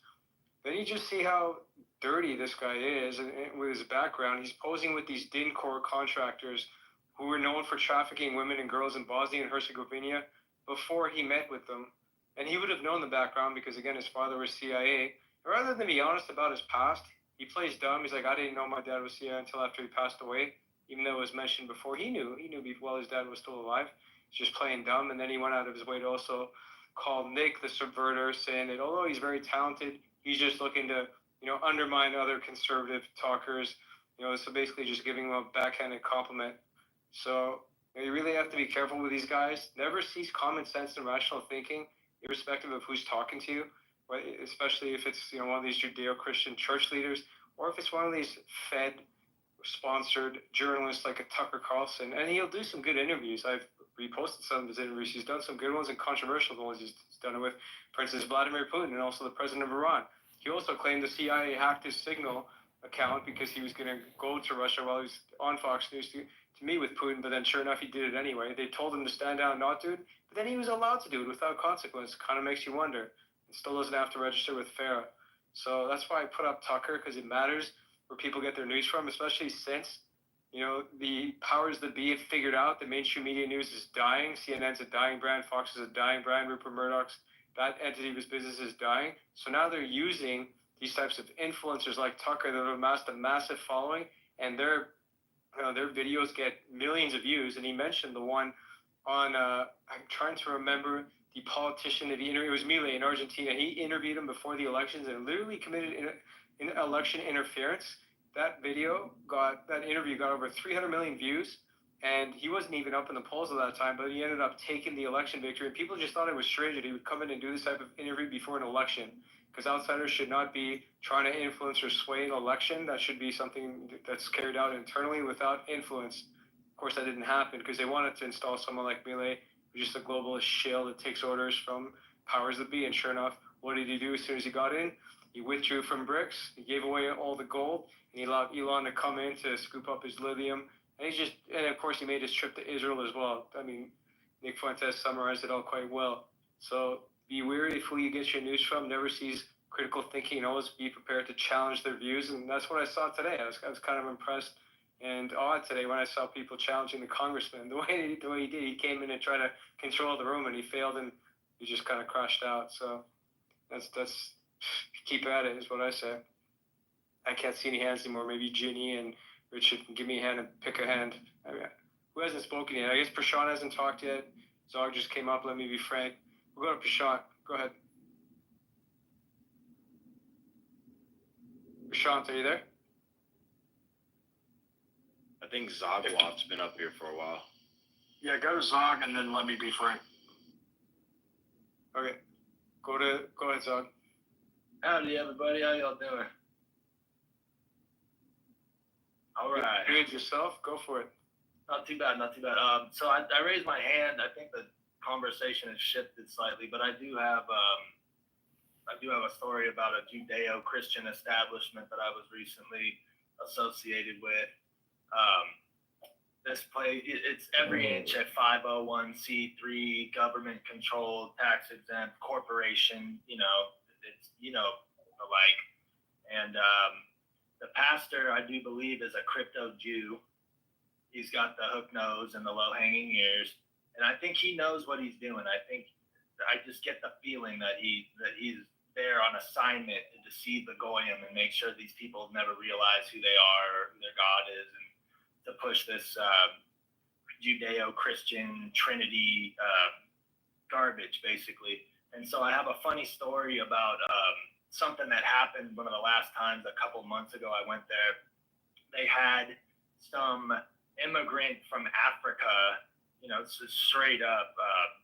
Then you just see how dirty this guy is, and with his background, he's posing with these DINCOR contractors who were known for trafficking women and girls in Bosnia and Herzegovina before he met with them. And he would have known the background because, again, his father was CIA. Rather than be honest about his past, he plays dumb. He's like, I didn't know my dad was CIA until after he passed away, even though it was mentioned before. He knew while his dad was still alive. He's just playing dumb. And then he went out of his way to also call Nick the subverter, saying that although he's very talented, he's just looking to, undermine other conservative talkers. So basically just giving him a backhanded compliment. So you really have to be careful with these guys. Never cease common sense and rational thinking, irrespective of who's talking to you, especially if it's one of these Judeo-Christian church leaders, or if it's one of these Fed-sponsored journalists like a Tucker Carlson. And he'll do some good interviews. I've reposted some of his interviews. He's done some good ones and controversial ones. He's done it with, for instance, Vladimir Putin and also the president of Iran. He also claimed the CIA hacked his Signal account because he was going to go to Russia while he was on Fox News to meet with Putin, but then sure enough, he did it anyway. They told him to stand down and not do it, but then he was allowed to do it without consequence. Kind of makes you wonder. It still doesn't have to register with FARA. So that's why I put up Tucker, because it matters where people get their news from, especially since, the powers that be have figured out that mainstream media news is dying. CNN's a dying brand. Fox is a dying brand. Rupert Murdoch's, that entity of his business is dying. So now they're using these types of influencers like Tucker that have amassed a massive following, and their videos get millions of views. And he mentioned the one on, I'm trying to remember the politician that he interviewed. It was Milei in Argentina. He interviewed him before the elections and literally committed election interference. That interview got over 300 million views, and he wasn't even up in the polls at that time, but he ended up taking the election victory. And people just thought it was strange that he would come in and do this type of interview before an election, because outsiders should not be trying to influence or sway an election. That should be something that's carried out internally without influence. Of course, that didn't happen because they wanted to install someone like Milei, who's just a globalist shill that takes orders from powers that be. And sure enough, what did he do as soon as he got in? He withdrew from BRICS. He gave away all the gold, and he allowed Elon to come in to scoop up his lithium. And of course, he made his trip to Israel as well. I mean, Nick Fuentes summarized it all quite well. So be wary of who you get your news from. Never cease critical thinking, and always be prepared to challenge their views. And that's what I saw today. I was kind of impressed and awed today when I saw people challenging the congressman. The way he did, he came in and tried to control the room, and he failed, and he just kind of crashed out. So that's keep at it is what I say. I can't see any hands anymore. Maybe Ginny and Richard can give me a hand and pick a hand. I mean, who hasn't spoken yet? I guess Prashant hasn't talked yet. Zog just came up. Let me be frank. We'll go to Prashant. Go ahead. Prashant, are you there? I think Zogwat's been up here for a while. Yeah, go to Zog and then let me be frank. Okay. Go ahead, Zog. Howdy, everybody. How y'all doing? All right. Good yourself. Go for it. Not too bad. So I raised my hand. I think the conversation has shifted slightly, but I do have a story about a Judeo-Christian establishment that I was recently associated with. This place, it's every inch a 501c3 government-controlled, tax-exempt corporation. And the pastor, I do believe, is a crypto Jew. He's got the hook nose and the low-hanging ears, and I think he knows what he's doing. I just get the feeling that he's there on assignment to deceive the goyim and make sure these people never realize who they are or who their God is, and to push this Judeo-Christian Trinity garbage, basically. And so I have a funny story about something that happened one of the last times a couple months ago I went there. They had some immigrant from Africa, it's just straight up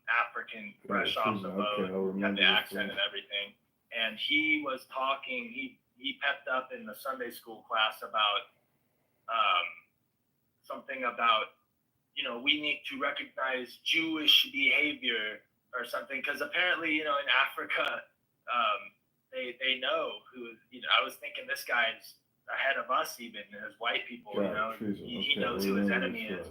African, fresh off the boat, had the accent and everything. And he was talking, he pepped up in the Sunday school class about something about, we need to recognize Jewish behavior or something, because apparently, you know, in Africa, they know who, you know, I was thinking this guy's ahead of us even as white people, you know, he knows who his enemy is.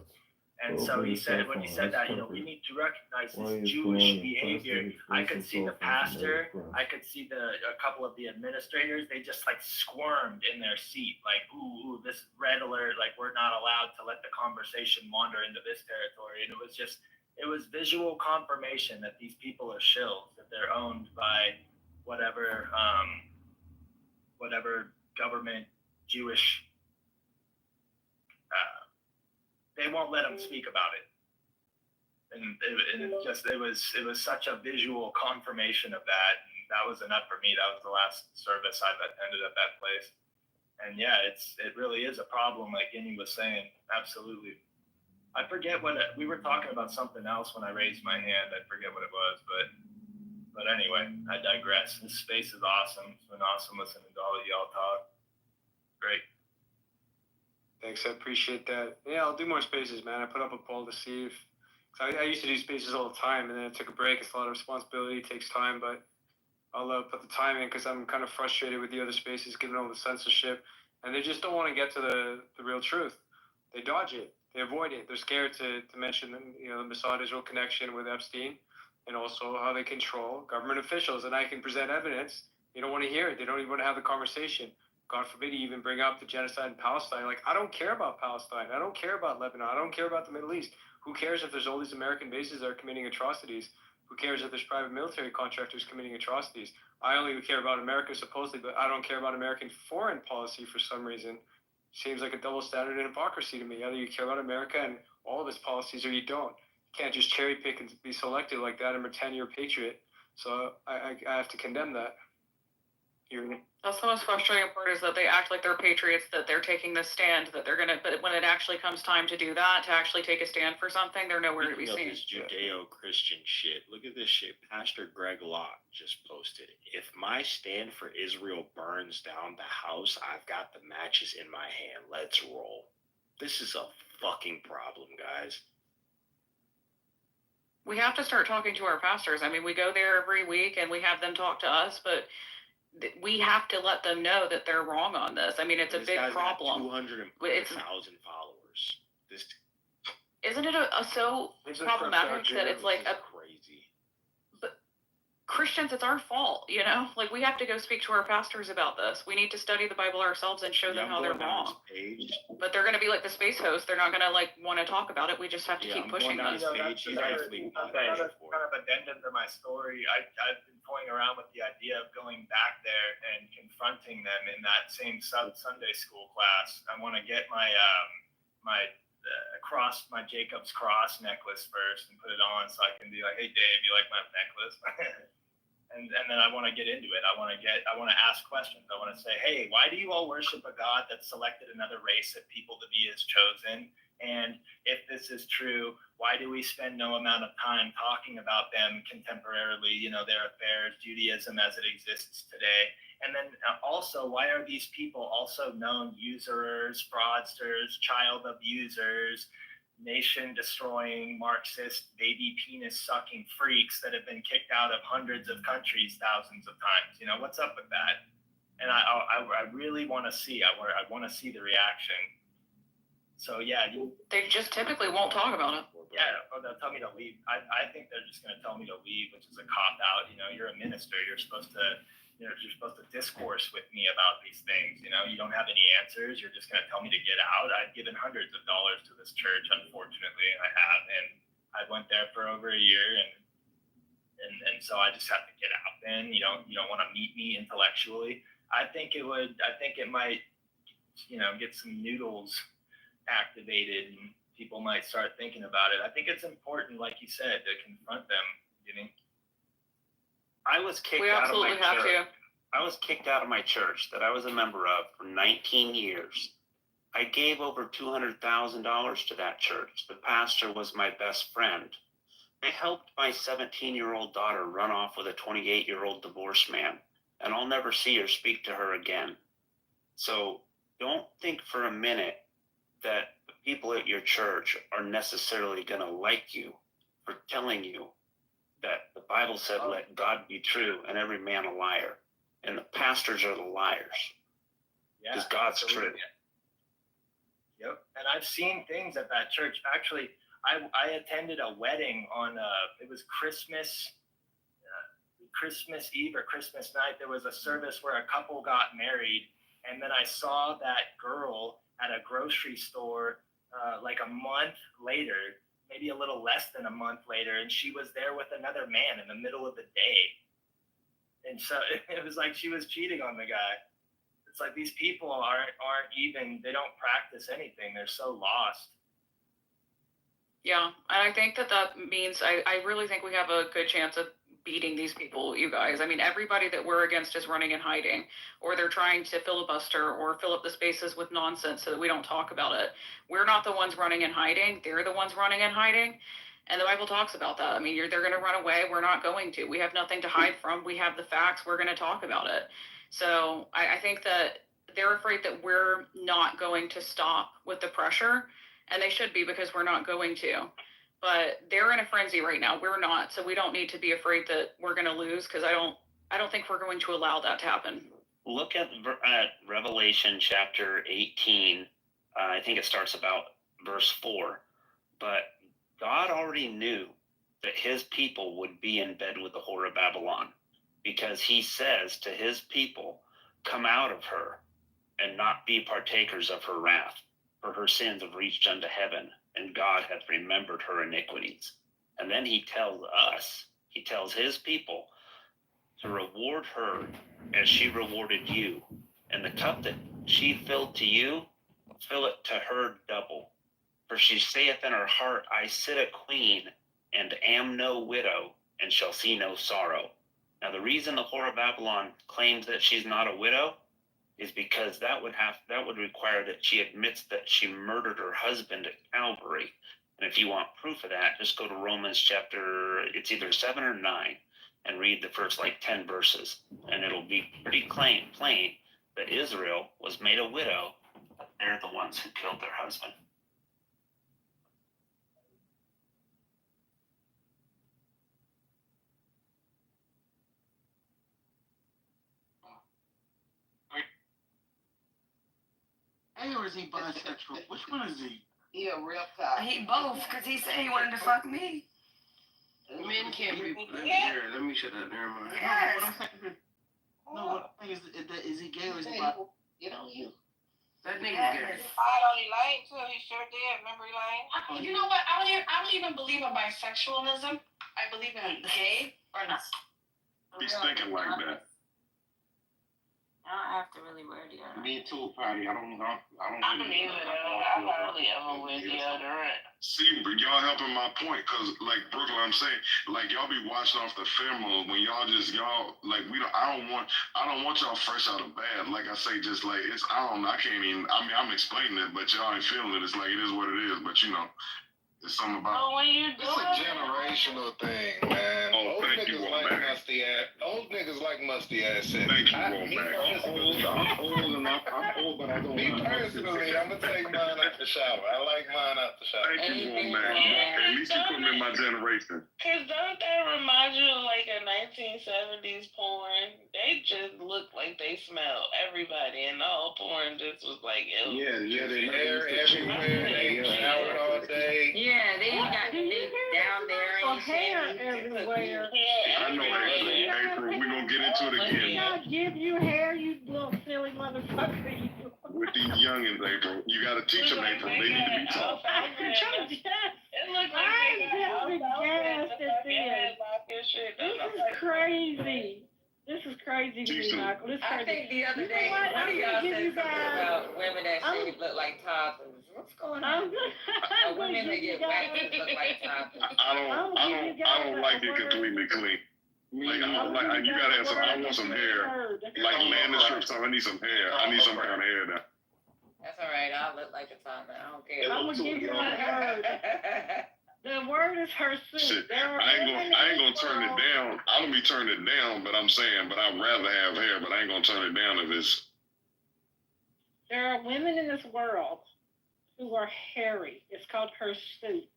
And so he said, when he said that, you know, we need to recognize this Jewish behavior. I could see the pastor, I could see a couple of the administrators, they just like squirmed in their seat, like, ooh, this red alert, like we're not allowed to let the conversation wander into this territory. And it was visual confirmation that these people are shills, that they're owned by whatever government Jewish. They won't let them speak about it, and it was such a visual confirmation of that. And that was enough for me. That was the last service I've attended at that place, and yeah, it really is a problem, like Guinea was saying. Absolutely. I forget what we were talking about, something else when I raised my hand. I forget what it was, but anyway, I digress. This space is awesome. It's been awesome listening to all of y'all talk. Great. Thanks, I appreciate that. Yeah, I'll do more spaces, man. I put up a poll to see if, I used to do spaces all the time, and then I took a break. It's a lot of responsibility, it takes time, but I'll put the time in because I'm kind of frustrated with the other spaces, given all the censorship, and they just don't want to get to the real truth. They dodge it, they avoid it. They're scared to mention, you know, the Mossad-Israel connection with Epstein, and also how they control government officials. And I can present evidence. They don't want to hear it. They don't even want to have the conversation. God forbid you even bring up the genocide in Palestine. Like, I don't care about Palestine. I don't care about Lebanon. I don't care about the Middle East. Who cares if there's all these American bases that are committing atrocities? Who cares if there's private military contractors committing atrocities? I only care about America supposedly, but I don't care about American foreign policy for some reason. Seems like a double standard and hypocrisy to me. Either you care about America and all of its policies, or you don't. You can't just cherry pick and be selective like that and pretend you're a patriot. So I have to condemn that. That's the most frustrating part, is that they act like they're patriots, that they're taking this stand, that they're gonna, but when it actually comes time to do that, to actually take a stand for something, they're nowhere to be seen. This Judeo-Christian shit. Look at this shit. Pastor Greg Locke just posted, if my stand for Israel burns down the house, I've got the matches in my hand. Let's roll. This is a fucking problem, guys. We have to start talking to our pastors. I mean, we go there every week and we have them talk to us, but we have to let them know that they're wrong on this. I mean, it's a big problem. 200,000 followers. This isn't it so problematic that it's like crazy. But Christians, it's our fault, you know. Like, we have to go speak to our pastors about this. We need to study the Bible ourselves and show them how they're wrong. But they're going to be like the space host. They're not going to like want to talk about it. We just have to keep pushing them. That's kind of addendum to my story. I've been toying around with the idea of going back there and confronting them in that same Sunday school class. I want to get my my Jacob's cross necklace first and put it on, so I can be like, hey Dave, you like my necklace? and then I want to get into it. I want to ask questions. I want to say, hey, why do you all worship a God that selected another race of people to be his chosen? And if this is true, why do we spend no amount of time talking about them contemporarily, you know, their affairs, Judaism as it exists today? And then also, why are these people also known usurers, fraudsters, child abusers, nation-destroying, Marxist, baby penis-sucking freaks that have been kicked out of hundreds of countries thousands of times? You know, what's up with that? And I really want to see. I want to see the reaction. So yeah, they just typically won't talk about it. Yeah, or they'll tell me to leave. I think they're just going to tell me to leave, which is a cop out. You know, you're a minister. You're supposed to discourse with me about these things. You know, you don't have any answers. You're just going to tell me to get out. I've given hundreds of dollars to this church. Unfortunately, I have, and I went there for over a year, and so I just have to get out. Then you don't want to meet me intellectually. I think it might, you know, get some noodles activated, and people might start thinking about it. I think it's important, like you said, to confront them. You know. I was kicked out of my church. I was kicked out of my church that I was a member of for 19 years. I gave over $200,000 to that church. The pastor was my best friend. They helped my 17-year-old daughter run off with a 28-year-old divorced man, and I'll never see or speak to her again. So don't think for a minute that the people at your church are necessarily going to like you for telling you that the Bible said, let God be true and every man a liar. And the pastors are the liars. Yeah, Because God's absolutely. true. Yep. And I've seen things at that church. Actually, I attended a wedding on it was Christmas Eve or Christmas night. There was a service where a couple got married, and then I saw that girl at a grocery store like a month later, maybe a little less than a month later, and she was there with another man in the middle of the day. And so it was like she was cheating on the guy. It's like these people aren't even, they don't practice anything. They're so lost. Yeah, and I think that means I really think we have a good chance of beating these people, you guys. I mean, everybody that we're against is running and hiding, or they're trying to filibuster or fill up the spaces with nonsense so that we don't talk about it. We're not the ones running and hiding. They're the ones running and hiding. And the Bible talks about that. I mean, they're going to run away. We're not going to. We have nothing to hide from. We have the facts. We're going to talk about it. So I think that they're afraid that we're not going to stop with the pressure, and they should be, because we're not going to. But they're in a frenzy right now. We're not, so we don't need to be afraid that we're going to lose, because I don't think we're going to allow that to happen. Look at Revelation chapter 18. I think it starts about verse 4. But God already knew that his people would be in bed with the whore of Babylon, because he says to his people, come out of her and not be partakers of her wrath, for her sins have reached unto heaven, and God hath remembered her iniquities. And then he tells his people to reward her as she rewarded you. And the cup that she filled to you, fill it to her double. For she saith in her heart, I sit a queen, and am no widow, and shall see no sorrow. Now the reason the whore of Babylon claims that she's not a widow is because that would require that she admits that she murdered her husband at Calvary. And if you want proof of that, just go to Romans chapter, it's either 7 or 9, and read the first 10 verses. And it'll be pretty plain that Israel was made a widow. They're the ones who killed their husband. Hey, or is he bisexual? Which one is he? He a reptile. He both, because he said he wanted to fuck me. Men can't be. Here, let me shut that. Never mind. Yes. No, what I'm saying is he gay or is he bisexual? Get on you. That nigga's nigga's gay. gay. I on Elaine too. He sure did. Remember Elaine? You know what? I don't even believe in bisexualism. I believe in gay or not. He's thinking like that. I don't have to really wear deodorant. Me too, Patty. I don't I don't even know. I hardly ever wear deodorant. See, but y'all helping my point, cause Brooklyn, I'm saying, y'all be watching off the film when I don't want y'all fresh out of bed. Like I say, just it's, I can't even, I'm explaining it, but y'all ain't feeling it. It's it is what it is, but it's something about. Oh, when you do It's a generational thing, man. Oh, thank you, Womack. Old niggas like musty ass shit. Thank you, Womack. I'm old, but I don't. Me personally, I'm gonna take mine out the shower. I like mine out the shower. Thank you, Womack. At least you put me in my generation. Cause don't that remind you of a 1970s porn? They just look like they smell everybody, and the whole porn just was ew. Yeah, the hair everywhere. They showered all day. Yeah, they ain't got the down there. Ain't Hair everywhere. I know, April. We're gonna get into it again. God give you hair, you little silly motherfucker. You. With these youngins, April. You gotta teach them, April. They need to be taught. It looked like I'm just aghast at this. This is crazy. This is crazy to me, Michael. This is I crazy. think the other You know day, what? one of I'm y'all gonna give said you something guys- about women that shave look like toddlers. What's going on? Women that get waxed look like toddlers. I don't like it completely clean. You gotta have some. I want some hair. Landon strips. I need some hair. I need some kind of hair now. That's all right. I'll look like a toddler. I don't care. I'm gonna give you a word. The word is hirsute. Shit, I ain't gonna turn it down. I don't be turning it down, but I'm saying, but I'd rather have hair, but I ain't gonna turn it down if it's. There are women in this world who are hairy. It's called hirsute.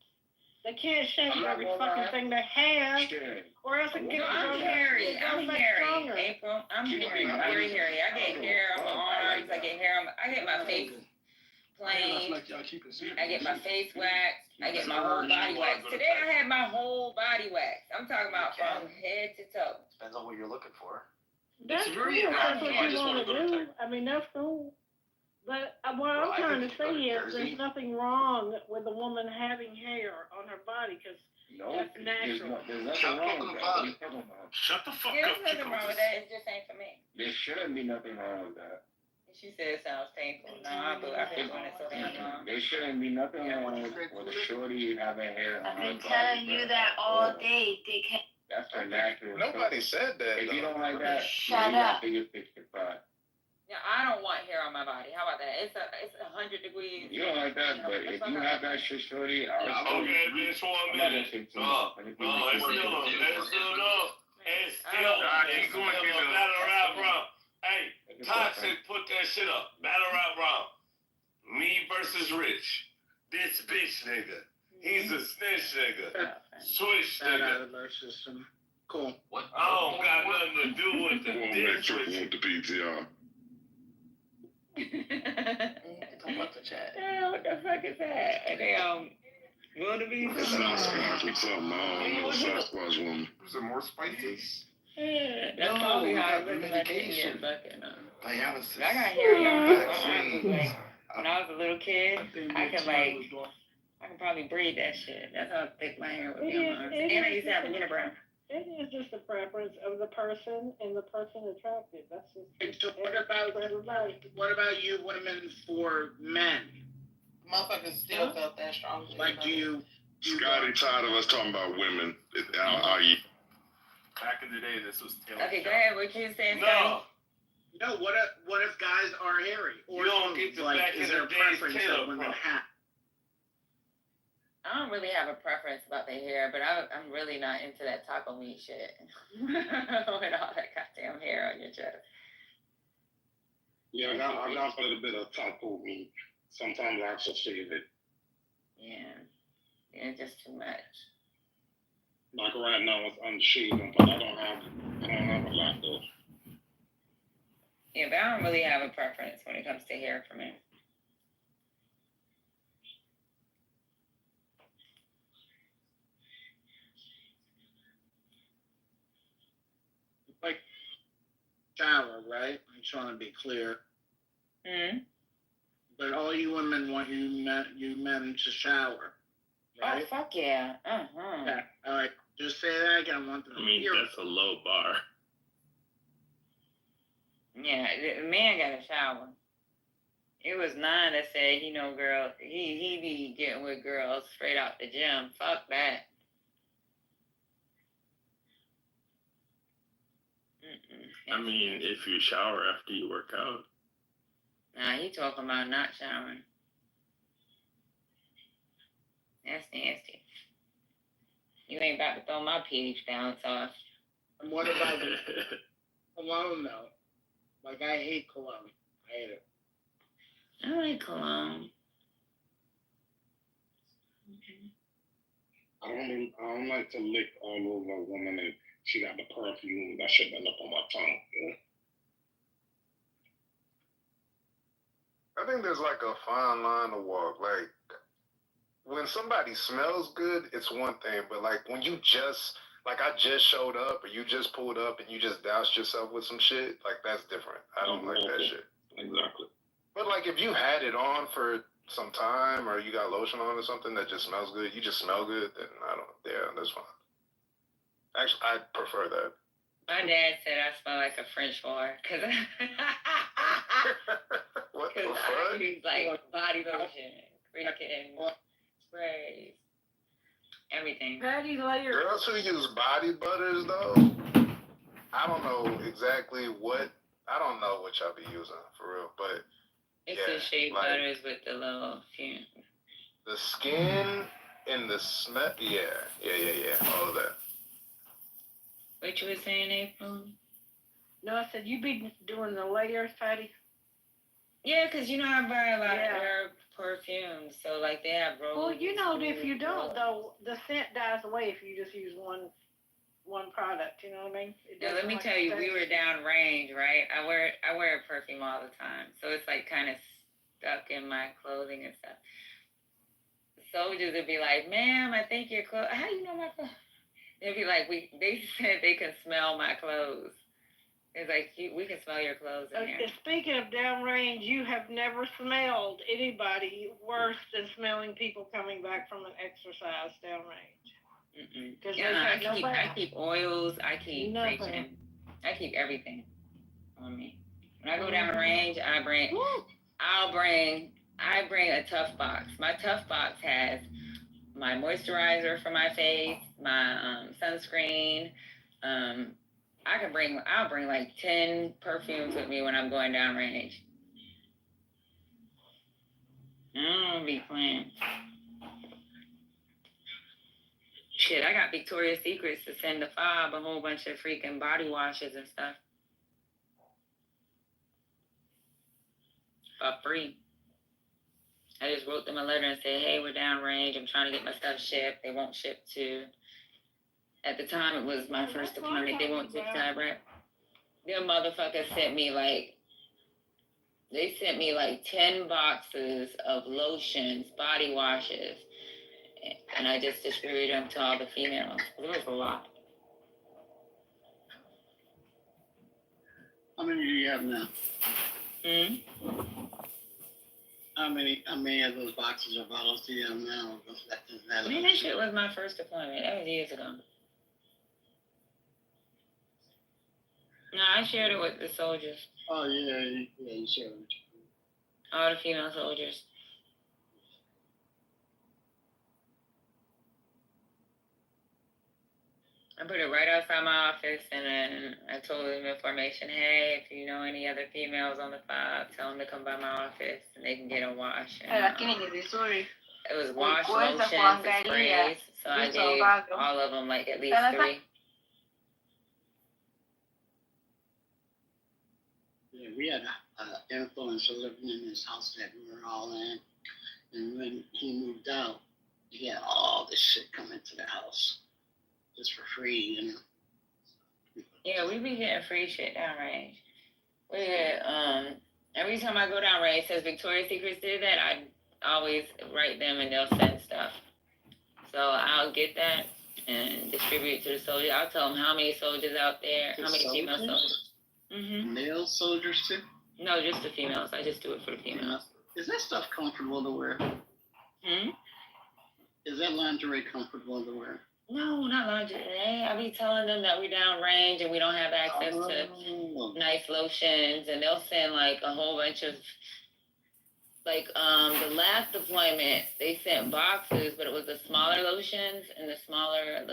They can't shave I'm not every gonna fucking lie. thing they have, Shit. or else it No, gets I'm hairy. I'm hairy. stronger. April, I'm hairy. I'm very hairy. I get hair on my arms. I get hair on my. I get my face plain. I get my face waxed. I get my whole body waxed. Today I had my whole body waxed. I'm talking about from head to toe. Depends on what you're looking for. That's It's cool. really That's hard. what I you just want wanna to go to do. I mean, that's cool. But what Well, I'm I trying to think if you go say to is Jersey- there's nothing wrong with a woman having hair on her body because No, that's natural. there's nothing wrong with that. What are you talking about? Shut the fuck Yeah, up, there's nothing wrong with that. It just ain't for me. There shouldn't be nothing wrong with that. She said it sounds painful. No, I've been doing it so damn long. There shouldn't be nothing wrong with a shorty having hair on her body. I've been telling you that all day, dickhead. That's her natural. Nobody said that. If you though. don't like that, Shut maybe up. after you fix your pride. Yeah, I don't want hair on my body. How about that? It's 100 degrees. You don't like that, but if you have that shit, shorty, I'll Okay, bitch, for a minute. say too No, much. no, it's still up. It's still up. It's still Nah, it's still a battle rap round. Hey, Toxic, put that shit up. Battle rap round. Me versus Rich. This bitch nigga. He's a snitch nigga. Switch nigga. Cool. I don't got nothing to do with the We'll make sure district. with the PTR. What the fuck is that? They wildebeest. Sasquatch or something. I don't know. Sasquatch woman. Is it more spices? That's probably how I look at my Indian bucket. Dialysis. I got hair on my arms. Like, when I was a little kid, I could probably breathe that shit. That's how thick my hair would be on my arms. And I used to have a unibrow. It is just a preference of the person and the person attracted. That's just. So what about for everybody? what about you women for men? Motherfuckers still felt that strong. Like, do you Scotty tired of us talking about women. Are you? Back in the day, this was Taylor. Okay, go ahead. What you saying, No, No, what if guys are hairy? Or You don't get the like, back is in there the a days preference Taylor that women from. have? I don't really have a preference about the hair, but I'm really not into that taco meat shit. With all that goddamn hair on your chest. Yeah, I got a little bit of taco meat. Sometimes I also shave it. Yeah. It's just too much. Like right now, it's unshaven, but I don't have a lot though. Yeah, but I don't really have a preference when it comes to hair for me. Like shower, right? I just want to be clear. But all you women want you men to shower, right? Oh, fuck yeah. Uh-huh. Okay. All right. Just say that again. I want them to hear it. That's a low bar. Yeah, the man got a shower. It was 9 that said, girl, he be getting with girls straight out the gym. Fuck that. I mean, if you shower after you work out. Nah, he talking about not showering. That's nasty. You ain't about to throw my pH balance off. And what about cologne though? Like I hate cologne. I hate it. I like cologne. I don't like to lick all over a woman and she got the perfume. That shit been up on my tongue. Yeah. I think there's like a fine line to walk. Like when somebody smells good, it's one thing, but like when you just I just showed up or you just pulled up and you just doused yourself with some shit, like that's different. I don't like that shit. Exactly. But like if you had it on for some time or you got lotion on or something that just smells good, you just smell good, then that's fine. Actually, I prefer that. My dad said I smell like a French whore because What the I fuck? use like body lotion, freaking sprays, everything. Patty layer. Girls who use body butters though, I don't know exactly what y'all be using for real, but It's yeah, the shea like, butters with the little fume. the skin and the smell, yeah, all of that. What you were saying, April? No, I said you be doing the layers, Patty. Yeah, 'cause I buy a lot of herb perfumes, so like they have rose. Well, you know, if you don't, though, the scent dies away if you just use one product. You know what I mean? Now, let me tell you, we were down range, right? I wear a perfume all the time, so it's like kind of stuck in my clothing and stuff. Soldiers would be like, "Ma'am, I think your clothes. How do you know my clothes?" They'd be like, They said they can smell my clothes. It's like we can smell your clothes in here. Speaking of downrange, you have never smelled anybody worse than smelling people coming back from an exercise downrange. Because I keep oils. I keep preaching. I keep everything on me. When I go downrange, I bring a Tough Box. My Tough Box has my moisturizer for my face, my sunscreen. I'll bring like 10 perfumes with me when I'm going downrange. I don't be playing. Shit, I got Victoria's Secrets to send to Fob a whole bunch of freaking body washes and stuff. For free. I just wrote them a letter and said, hey, we're downrange. I'm trying to get my stuff shipped. They won't ship to. At the time, it was my first deployment. They won't ship to Iraq. Them motherfuckers sent me like 10 boxes of lotions, body washes. And I just distributed them to all the females. It was a lot. How many do you have now? How many of those boxes or bottles do you have now? Man, that shit was my first deployment. That was years ago. No, I shared it with the soldiers. Oh, yeah, you shared it. All the female soldiers. I put it right outside my office, and then I told them information. Hey, if you know any other females on the Fob, tell them to come by my office, and they can get a wash. And, it was wash, lotions, and sprays. So I gave all of them like at least 3. Yeah, we had an influencer living in this house that we were all in, and when he moved out, he had all this shit come into the house. Just for free, you know. Yeah, we be getting free shit downrange. We get, every time I go downrange, since Victoria's Secrets did that, I always write them and they'll send stuff. So I'll get that and distribute it to the soldiers. I'll tell them how many soldiers out there, how many female soldiers. Male soldiers too? No, just the females. I just do it for the females. Is that stuff comfortable to wear? Is that lingerie comfortable to wear? No, not lingerie. I be telling them that we downrange and we don't have access to nice lotions, and they'll send like a whole bunch of the last deployment they sent boxes, but it was the smaller lotions and the smaller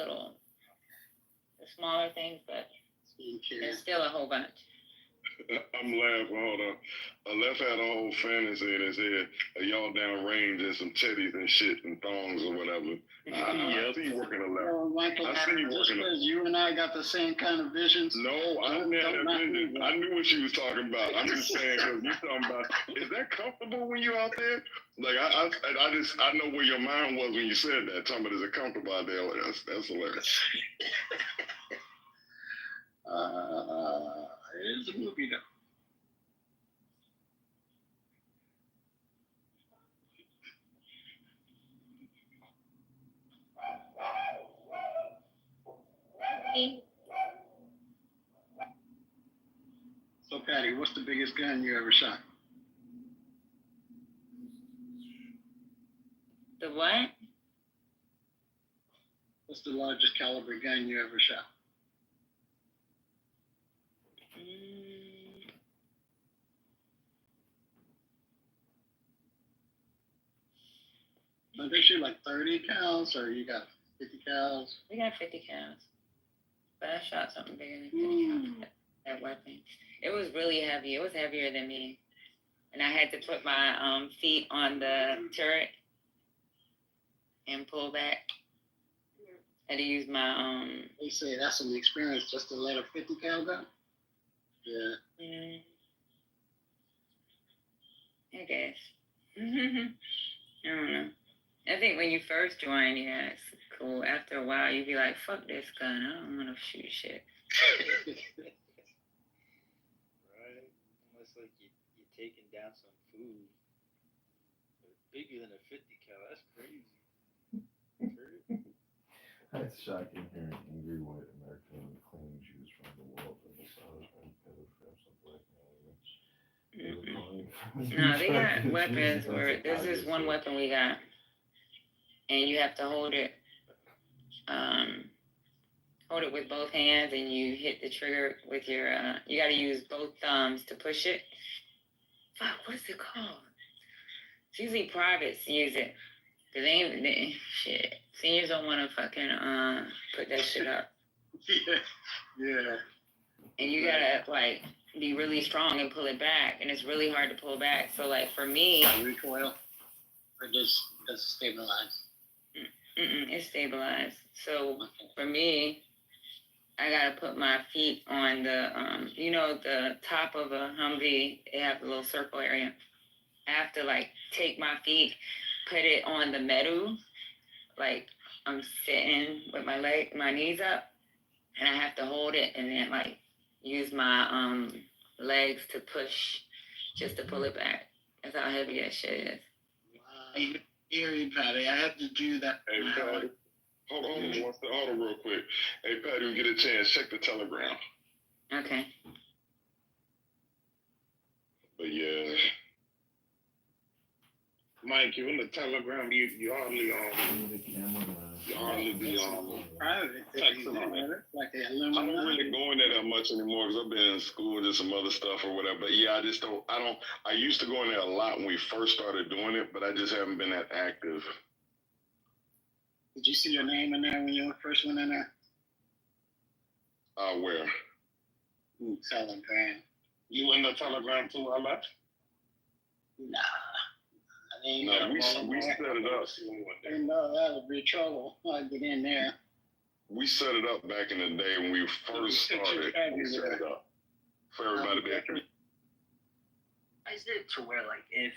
things, but there's still a whole bunch. I'm laughing. Hold on. Left had a whole fantasy in his head of y'all downrange and some teddies and shit and thongs or whatever. I see you working a left. Michael, I see you just working because you and I got the same kind of visions. No, I didn't have that vision. I knew what she was talking about. I'm just saying, because you talking about, is that comfortable when you out there? Like, I know where your mind was when you said that. Talking about, is it comfortable out there? Like, that's hilarious. It is a movie though. So Patty, what's the biggest gun you ever shot? The what? What's the largest caliber gun you ever shot? Don't they shoot like 30 counts, or you got 50 counts? We got 50 counts. But I shot something bigger than 50 counts. That weapon. It was really heavy. It was heavier than me. And I had to put my feet on the turret and pull back. I had to use my They say that's an experience just to let a 50 cal go. Yeah. I guess. I don't know. I think when you first join, yeah, it's cool. After a while, you be like, fuck this gun. I don't want to shoot shit. Right? Almost like you're taking down some food. Bigger than a 50 cal. That's crazy. It's shocking hearing angry white American claiming Jews from the world and the South and pedophiles of black men. No, they got weapons where there's this one weapon we got, and you have to hold it with both hands, and you hit the trigger with your, you got to use both thumbs to push it. Fuck, what's it called? It's usually privates use it. Cause shit. Seniors don't want to fucking put that shit up. Yeah. And you gotta like be really strong and pull it back, and it's really hard to pull back. So like for me, recoil or just stabilize. It's stabilized. So for me, I gotta put my feet on the the top of a Humvee. They have a little circle area. I have to like take my feet, put it on the metal, like I'm sitting with my knees up, and I have to hold it and then like use my legs to push just to pull it back. That's how heavy that shit is. Wow. Hey, Patty, I have to do that. Hey, Patty. Hold on real quick. Hey, Patty, when you get a chance, check the Telegram. Okay. But yeah. Mike, you in the Telegram, you hardly be private. Like I don't really go in there that much anymore because I've been in school and some other stuff or whatever. But yeah, I used to go in there a lot when we first started doing it, but I just haven't been that active. Did you see your name in there when you first went in there? Where? Telegram. You in the Telegram too, I left? Nah. No, we set it up. No, that would be trouble. I'd get in there. We set it up back in the day when we first started. We set it up for everybody to be able to. Is it to where, like, if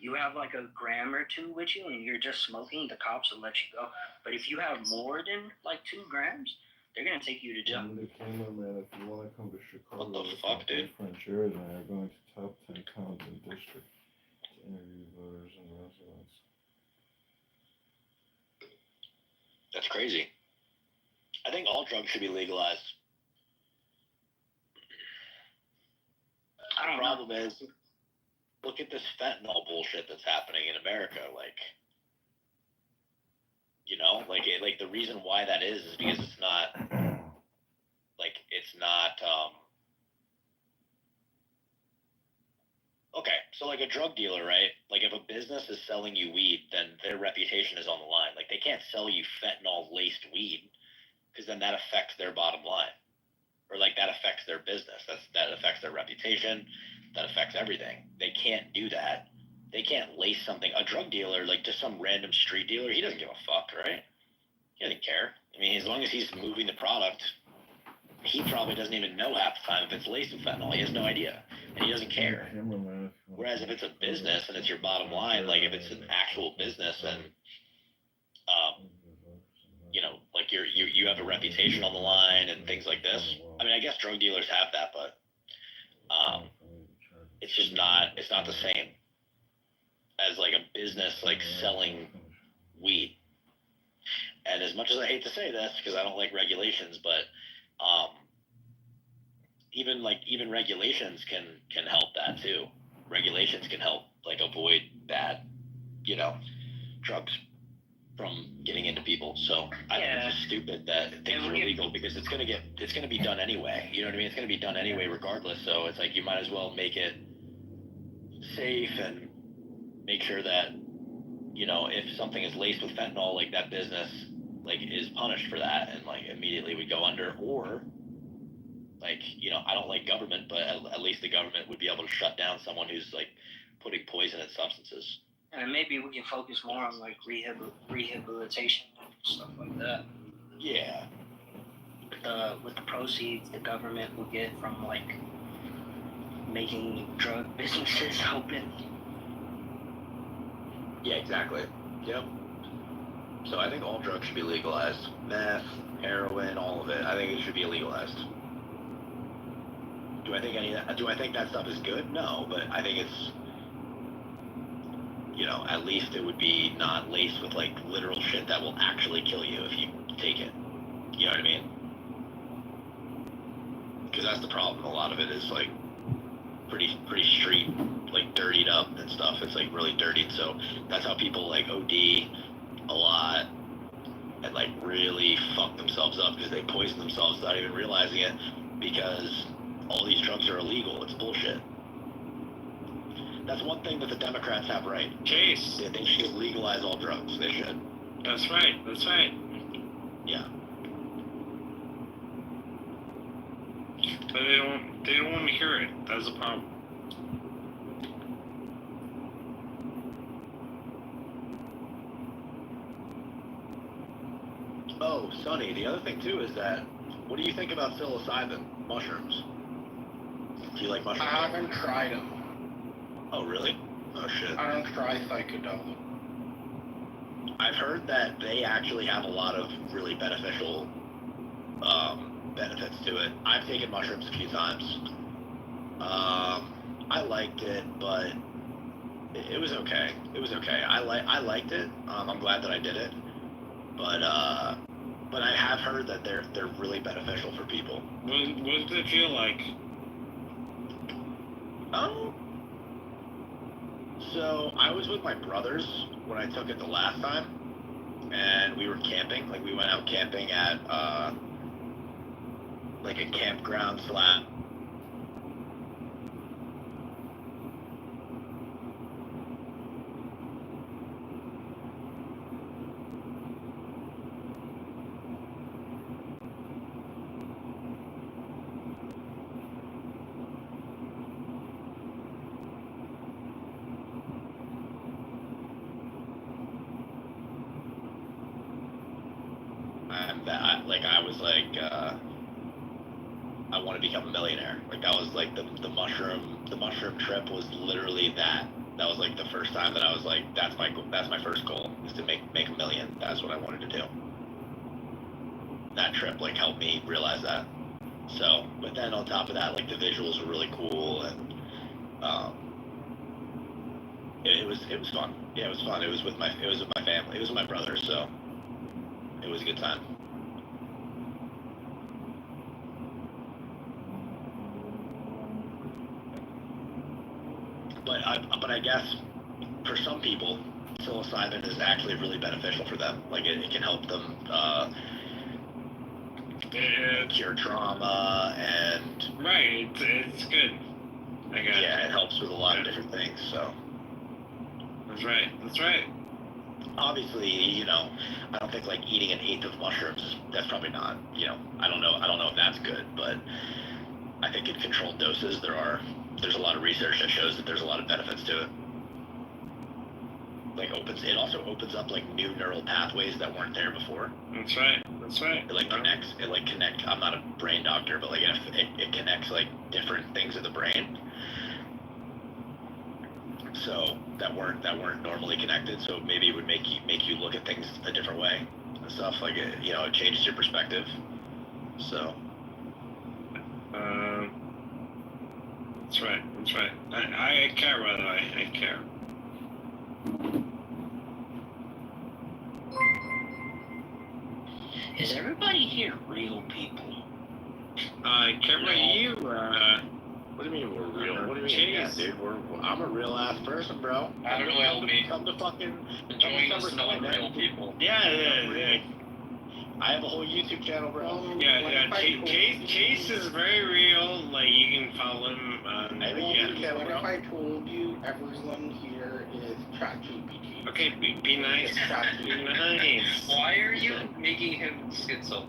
you have like a gram or two with you and you're just smoking, the cops will let you go. But if you have more than like 2 grams, they're gonna take you to jail. Man, if you want to come to Chicago, what the fuck, dude? French Air, then you're going to top 10 towns in the district to interview voters and residents. That's crazy. I think all drugs should be legalized. The problem is, look at this fentanyl bullshit that's happening in America. Like, the reason why that is because it's not, okay, so like a drug dealer, right? Like if a business is selling you weed, then their reputation is on the line. Like they can't sell you fentanyl-laced weed because then that affects their bottom line. Or like that affects their business. That affects their reputation. That affects everything. They can't do that. They can't lace something. A drug dealer, like just some random street dealer, he doesn't give a fuck, right? He doesn't care. I mean, as long as he's moving the product, he probably doesn't even know half the time if it's laced with fentanyl. He has no idea. And he doesn't care. Whereas if it's a business and it's your bottom line, like if it's an actual business and, like you have a reputation on the line and things like this. I mean, I guess drug dealers have that, but it's just not the same as like a business like selling weed. And as much as I hate to say this because I don't like regulations, but even regulations can help that too. Regulations can help like avoid bad, drugs from getting into people. So I think it's just stupid that things are illegal because it's gonna be done anyway. You know what I mean? It's gonna be done anyway regardless. So it's like you might as well make it safe and make sure that, if something is laced with fentanyl, like that business like is punished for that and like immediately would go under, or like, I don't like government, but at least the government would be able to shut down someone who's like putting poisonous substances. And maybe we can focus more on like rehabilitation and stuff like that. Yeah. With the proceeds the government will get from like making drug businesses open. Yeah, exactly. Yep. So I think all drugs should be legalized. Meth, heroin, all of it. I think it should be legalized. Do I think that stuff is good? No, but I think it's, you know, at least it would be not laced with like literal shit that will actually kill you if you take it. You know what I mean? Because that's the problem. A lot of it is like pretty street, like dirtied up and stuff. It's like really dirtied. So that's how people like OD a lot and like really fuck themselves up because they poison themselves without even realizing it because all these drugs are illegal. It's bullshit. That's one thing that the Democrats have right. Case. They should legalize all drugs. They should. That's right. That's right. Yeah. But they don't want to hear it. That's the problem. Oh, Sonny, the other thing too is that, what do you think about psilocybin mushrooms? Do you like mushrooms? I haven't tried them. Oh, really? Oh, shit. I don't try psychedelic. I've heard that they actually have a lot of really beneficial benefits to it. I've taken mushrooms a few times. I liked it, but it was okay. It was okay. I liked it. I'm glad that I did it. But I have heard that they're really beneficial for people. What does it feel like? So I was with my brothers when I took it the last time, and we were camping. Like we went out camping at like a campground / I was like, I want to become a millionaire. Like that was like the mushroom trip was literally that. That was like the first time that I was like, that's my first goal is to make $1 million. That's what I wanted to do. That trip like helped me realize that. So, but then on top of that, like the visuals were really cool and it was fun. Yeah, it was fun. It was with my family. It was with my brothers. So it was a good time. But I guess for some people, psilocybin is actually really beneficial for them. Like it can help them cure trauma and right. It's good. I guess. Yeah, it helps with a lot of different things. So that's right. That's right. Obviously, you know, I don't think like eating an eighth of mushrooms. That's probably not. You know, I don't know if that's good, but I think in controlled doses there's a lot of research that shows that there's a lot of benefits to it. Like it also opens up like new neural pathways that weren't there before. That's right. That's right. It connects. I'm not a brain doctor, but like it connects like different things in the brain. So that weren't normally connected. So maybe it would make you look at things a different way and stuff. Like it changes your perspective. So. That's right. That's right. I care, by the way. I care. Is everybody here real people? I care about you. What do you mean we're real? What do you mean? Yeah, dude, I'm a real ass person, bro. I don't know me. Come to fucking Enjoying the smell of real people. Yeah. I have a whole YouTube channel, bro. Yeah. Case is very real. Like you can follow him. I have a YouTube channel, What bro. if I told you everyone here is ChatGPT? Okay, be nice. Be nice. Why are you making him schizo?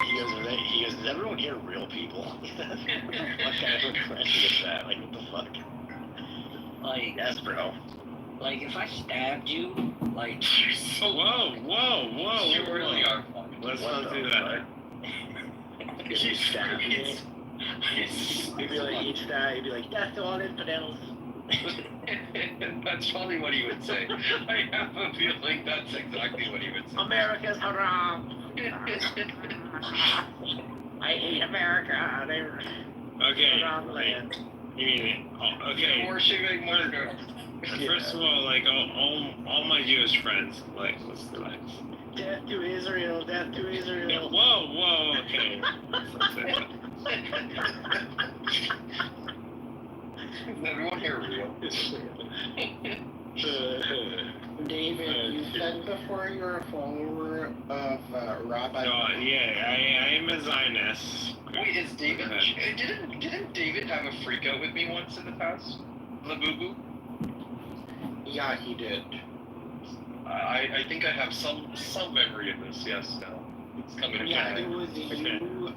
He goes, is everyone here real people? What kind of question is that? Like, what the fuck? Like, Yes, bro. like if I stabbed you, like, Whoa. You really are funny. Let's What not the do that. If you stab me, you'd be like, you'd be like, death to all infidels. That's probably what he would say. I have a feeling that's exactly what he would say. America's haram. I hate America. Okay. Haram land. You mean it? Okay. You're worshiping murder. First of all, like all my Jewish friends, like, let's relax. Death to Israel. Death to Israel. Yeah, whoa, okay. Is everyone here real? David, you said before you're a follower of Rabbi. No, yeah, I am a Zionist. Wait, is David? Didn't David have a freak out with me once in the past? Labubu? Yeah, he did. I think I have some memory of this. Yes, now it's coming to Yeah, mind. it was you.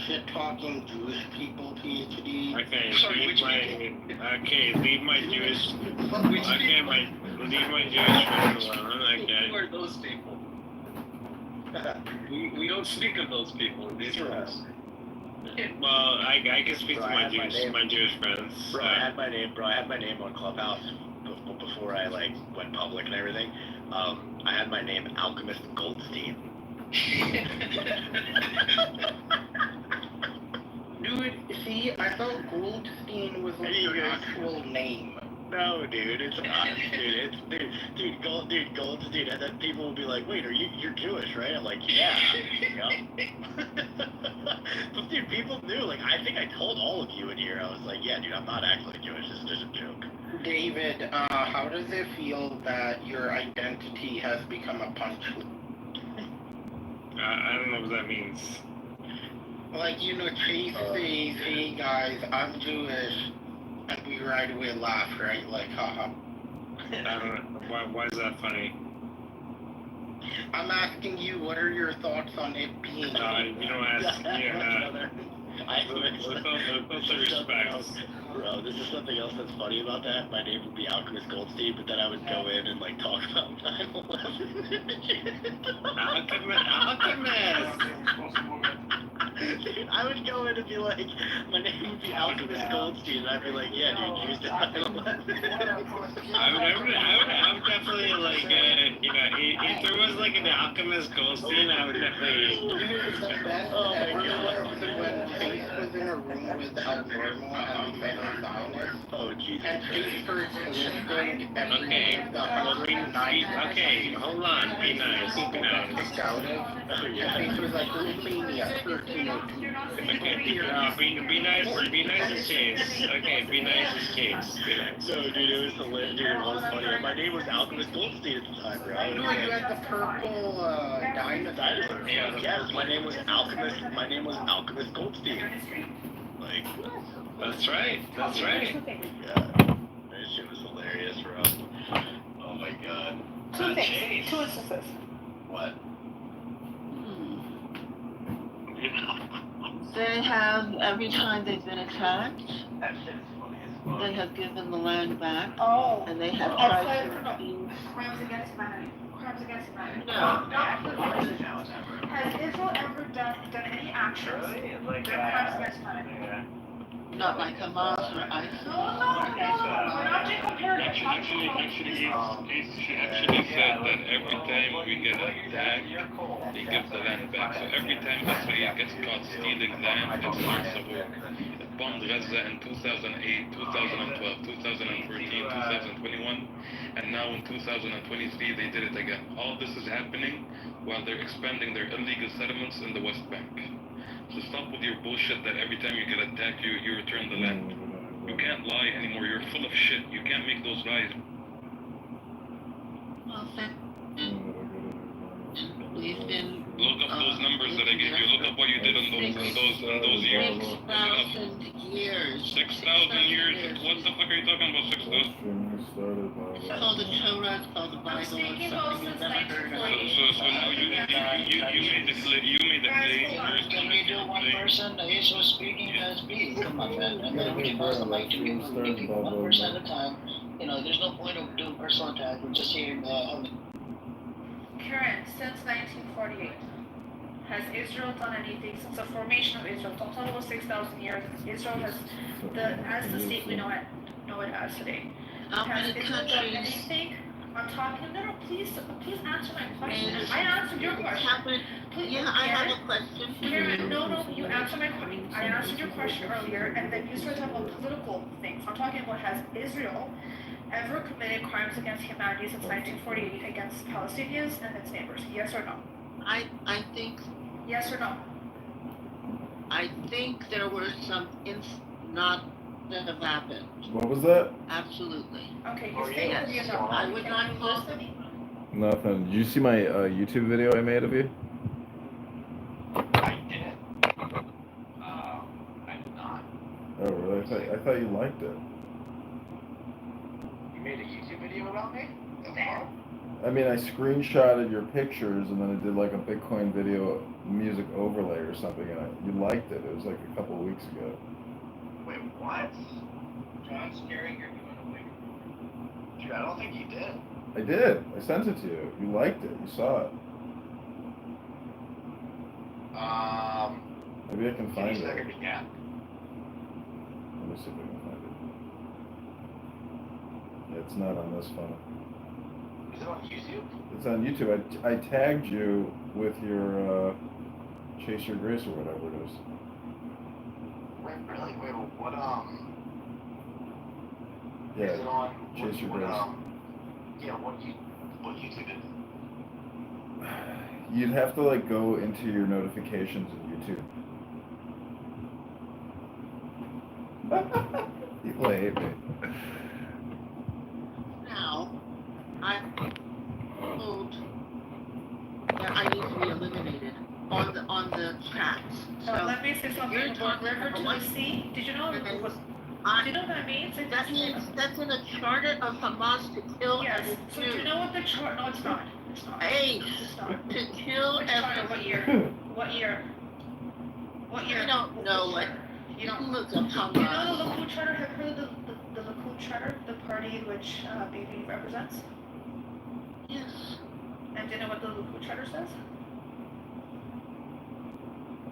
Shit talking Jewish people, PhD. Okay, Sorry, leave which my leave my Jewish Which leave my Jewish friends alone. Okay. Who are those people? we don't speak of those people in these rooms. Well, I can speak to my Jewish friends. Bro, I had my name on Clubhouse before I like went public and everything. I had my name Alchemist Goldstein. Dude, see, I thought Goldstein was like your actual name. No, dude, it's not. Dude, Goldstein, and then people will be like, "Wait, you're Jewish, right?" I'm like, "Yeah." But dude, people knew. Like, I think I told all of you in here. I was like, "Yeah, dude, I'm not actually Jewish. This is just a joke." David, how does it feel that your identity has become a punchline? I don't know what that means. Like, you know, Chase says, "Hey guys, I'm Jewish," and we right away laugh, right? Like, haha. I don't know. Why is that funny? I'm asking you, what are your thoughts on it being? You don't ask. Yeah. With the respect. Bro, this is something else that's funny about that. My name would be Alchemist Goldstein, but then I would go in and like talk about 9/11. Alchemist. Dude, I would go in and be like, my name would be Alchemist Goldstein, and I'd be like, yeah, dude, used it 9/11. I would definitely like, if there was like an Alchemist Goldstein, I would definitely. Oh my god. When Chase was in a room with Abnormal and we met a Zionist. Oh, Jesus. And Chase started listing every Okay, hold on. Be nice. Be nice. Chase was like, Romania, 1302. Be nice. Be nice as Chase. Okay, be nice as Chase. Be nice. No, dude, it was hilarious. Dude, it was funny. My name was Alchemist Goldstein at the time, bro. I know you had the purple dinosaur. Yes, my name was Alchemist Goldstein. Like, that's right. That's right. Yeah, that shit was hilarious, bro. Oh my god. Two instances. What? They have, every time they've been attacked, they have given the land back. Oh. And they have tried Outside to of refuse. Crimes against humanity. Crimes against humanity. No. Has Israel ever done any actions that are crimes against humanity? Not like Hamas or ISIS. No. We're not doing comparative. Actually said that every time we get attacked, he gives the land back. So every time Israel gets caught stealing land, it starts a war. It bombed Gaza in 2008, 2012, 2014, 2021, and now in 2023 they did it again. All this is happening while they're expanding their illegal settlements in the West Bank. So stop with your bullshit that every time you get attacked, you return the land. You can't lie anymore. You're full of shit. You can't make those lies. Well, we've been. Look up those numbers that I gave you. Look up what you did in those years. 6,000 years. 6,000 years. What the fuck are you talking about? 6,000. It's called the Torah, it's called the Bible, it's something you've never heard of. So now you made the claim. Can we do one person is speaking as B? Come on, man. And then we can pass the mic to people. We can do one person at a time. You know, there's no point of doing personal attack. We're just hearing Karen, since 1948, has Israel done anything since the formation of Israel? Total was 6,000 years. Israel has as the state we know it as today. How has many Israel done countries? anything? I'm talking. No, please answer my question. And I answered your question. Please, Yeah, I have Karen, a question for Karen, you. no, you answered my question. I answered your question earlier, and then you started talking about political things. I'm talking about, has Israel ever committed crimes against humanity since 1948 against Palestinians and its neighbors? Yes or no? I think Yes or no? I think there were some not that have happened. What was that? Absolutely. Okay, you stay Yes. with you. I would not call them. Nothing. Did you see my YouTube video I made of you? I did. I did not. Oh, really? I thought you liked it. You made a YouTube video about me? Damn. I mean, I screenshotted your pictures and then I did like a Bitcoin video music overlay or something, and you liked it. It was like a couple of weeks ago. Wait, what? John's scaring you're doing a wig. Dude, I don't think you did. I did. I sent it to you. You liked it. You saw it. Maybe I can find it. Let me see if I can find it. Yeah, it's not on this phone. Is it on YouTube? It's on YouTube. I tagged you with your Chase Your Grace or whatever it is. Wait, really? Wait, what, Yeah, is it on, Chase Your what, Grace. yeah, what YouTube is it? You'd have to like go into your notifications in YouTube. People hate me. Now, I told that I need to be eliminated on the tracks. So let me say something about river to the sea. Did you know it was? Do you know what that means? That means that's in the charter of Hamas to kill Yes. every So do you Jew. know what the chart? No, it's not. It's not. Hey, It's not. to kill Which charter? every. What year? What year? What year? I don't know what. You don't. Look up Hamas. Do you know the Likud charter? Have you heard of the Likud charter, the party which Bibi represents? Yes. And do you know what the Likud charter says?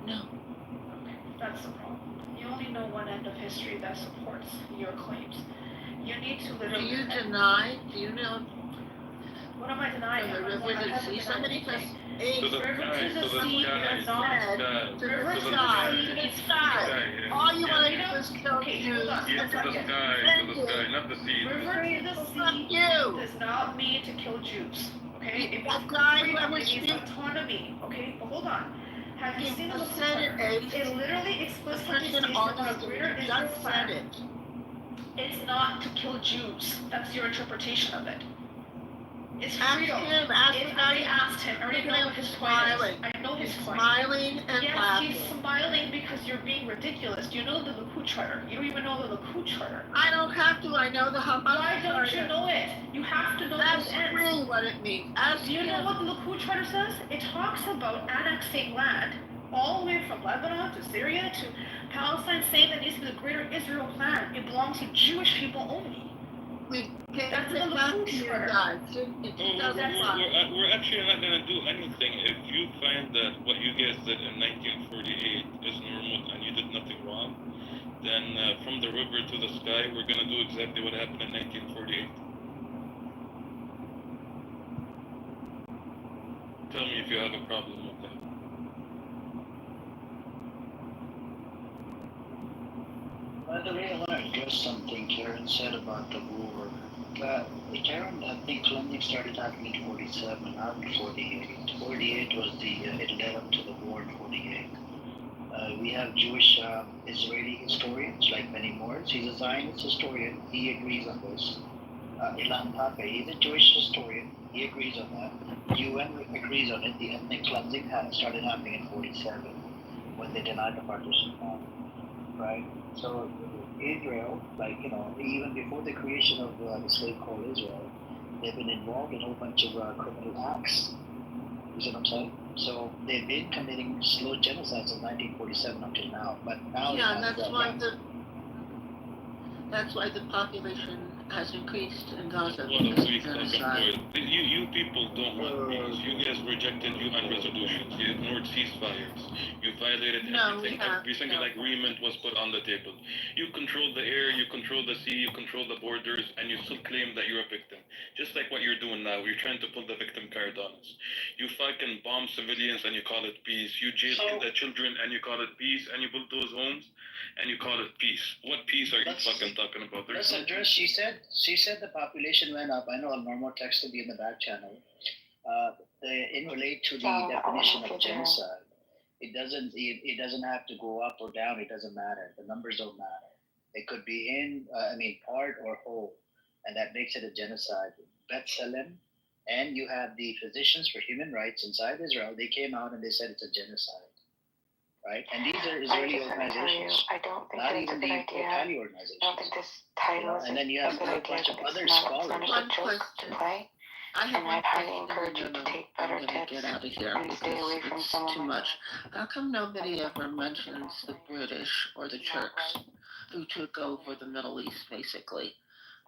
No. Okay, that's the problem. You only know one end of history that supports your claims. You need to Do literally. you deny? Do you know? What am I denying? The river to the sea. Somebody says, To the River sky, to the to the sea sky, is not. to River the to the sky, sea to the is sky. yeah. All you want to You do know- is kill okay, Jews. hold on. Yeah, to the sky, not the sea. River to the Fuck sea you. does not mean to kill Jews. Okay? It That means guy who freedom, ever it means speaks- autonomy. Okay? But hold on. Have you seen the Just Likud said it, charter? Ace. It literally The explicitly person states on that the greater the Israel just plan. said it. It's not to kill Jews. That's your interpretation of it. It's Ask freedom. him, ask It's, the guy I asked him. I already know what his point is. smiling. I know his He's point. smiling and Yes, laughing. he's smiling because you're being ridiculous. Do you know the Likud charter? You don't even know the Likud charter. I don't have to. I know the Hamas. Why don't you charter. know it? You have to know That's those ends. really what it means. Ask Do you know him. what the Likud charter says? It talks about annexing land all the way from Lebanon to Syria to Palestine, saying that needs to be the greater Israel plan. It belongs to Jewish people only. We gave That's it the back Likud to you charter. guys in 2005. We're actually not going to do anything if you find that what you guys did in 1948 is normal and you did nothing wrong. Then from the river to the sky, we're going to do exactly what happened in 1948. Tell me if you have a problem with that. By the way, I want to address something Karen said about the war. Karen, I think Clemens started talking in 47, not in 48. 48 was it led up to the war in 48. We have Jewish Israeli historians, like many more. He's a Zionist historian. He agrees on this. Ilan Pape, he's a Jewish historian. He agrees on that. UN agrees on it. The ethnic cleansing started happening in 47 when they denied the partition plan, right? So Israel, even before the creation of the slave called Israel, they've been involved in a whole bunch of criminal acts. You see what I'm saying? So they've been committing slow genocide since 1947 until now. But now Yeah, and that's why the population has increased in Gaza Well, because we of can't genocide. afford. You people don't want peace. You guys rejected UN resolutions. You ignored ceasefires. You violated No, we everything. have. Every single agreement was put on the table. You control the air, you control the sea, you control the borders, and you still claim that you're a victim. Just like what you're doing now. You're trying to pull the victim card on us. You fucking bomb civilians and you call it peace. You jail the children and you call it peace. And you bulldoze homes and you call it peace. What peace are you fucking talking about? Let's address. She said the population went up. I know Norma texted me in the back channel. In relate to the definition of genocide, it doesn't have to go up or down. It doesn't matter. The numbers don't matter. It could be part or whole, and that makes it a genocide. B'Tselem, and you have the Physicians for Human Rights inside Israel. They came out and they said it's a genocide. Right? And these are Israeli organizations. I don't think not that it's even a the good idea. Qatari organizations. I don't think this title is and then you have a good a idea bunch of because other it's not scholars. a joke to play. And I'd highly encourage you to take better tips Get out of here and stay away from it's someone too much. How come nobody ever mentions the British or the Turks who took over the Middle East, basically?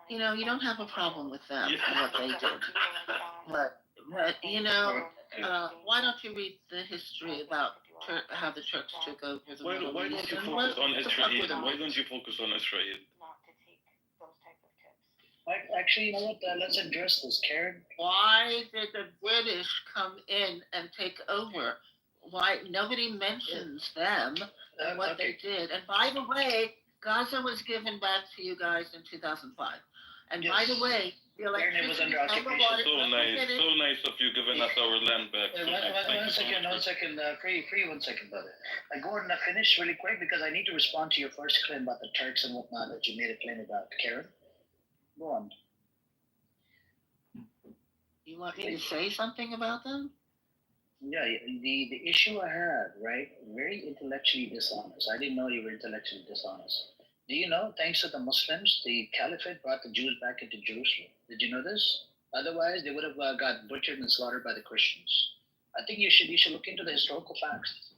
You know, you don't have a problem with them and what they did. But why don't you read the history about how the Turks took over the Middle Why East? don't you focus on Israel? Why don't you focus on Israel? Actually, you know what? Let's address this, Karen. Why did the British come in and take over? Why nobody mentions them and what they did? And by the way, Gaza was given back to you guys in 2005. And by the way, the electricity and the water. So nice of you giving us our land back. One second, free, 1 second, brother. Gordon, finish really quick because I need to respond to your first claim about the Turks and whatnot that you made a claim about. Karen, go on. You want me to say something about them? Yeah, the issue I had, right? Very intellectually dishonest. I didn't know you were intellectually dishonest. Do you know, thanks to the Muslims, the Caliphate brought the Jews back into Jerusalem? Did you know this? Otherwise, they would have got butchered and slaughtered by the Christians. I think you should look into the historical facts,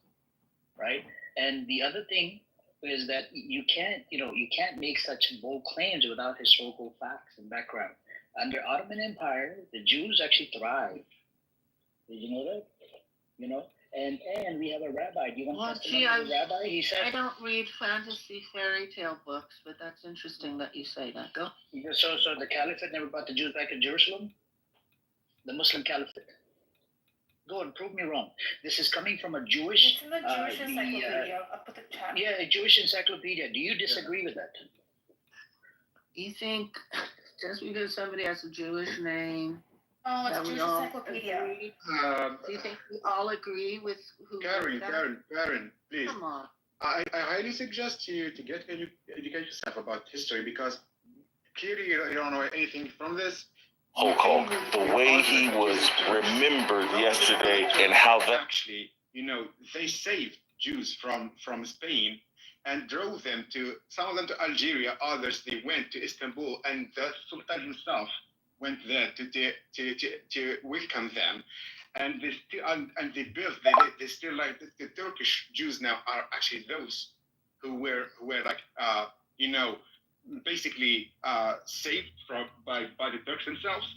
right? And the other thing is that you can't make such bold claims without historical facts and background. Under Ottoman Empire, the Jews actually thrived. Did you know that? You know, and we have a rabbi. Do you want to know the rabbi? He said, I don't read fantasy fairy tale books, but that's interesting that you say that. Go. So the Caliphate never brought the Jews back in Jerusalem? The Muslim Caliphate. Go and prove me wrong. This is coming from a Jewish. It's in the Jewish encyclopedia. I'll put the chat. Yeah, a Jewish encyclopedia. Do you disagree with that? You think just because somebody has a Jewish name? Oh, it's Jewish encyclopedia. Do you think we all agree with who? Karen, please. Come on. I highly suggest you to educate yourself about history because clearly you don't know anything from this. Hulk, the way he was remembered yesterday and how that actually, they saved Jews from Spain and drove them some of them to Algeria, others they went to Istanbul, and the Sultan himself went there to welcome them, and they built. They still like the Turkish Jews now are actually those who were like basically saved by the Turks themselves.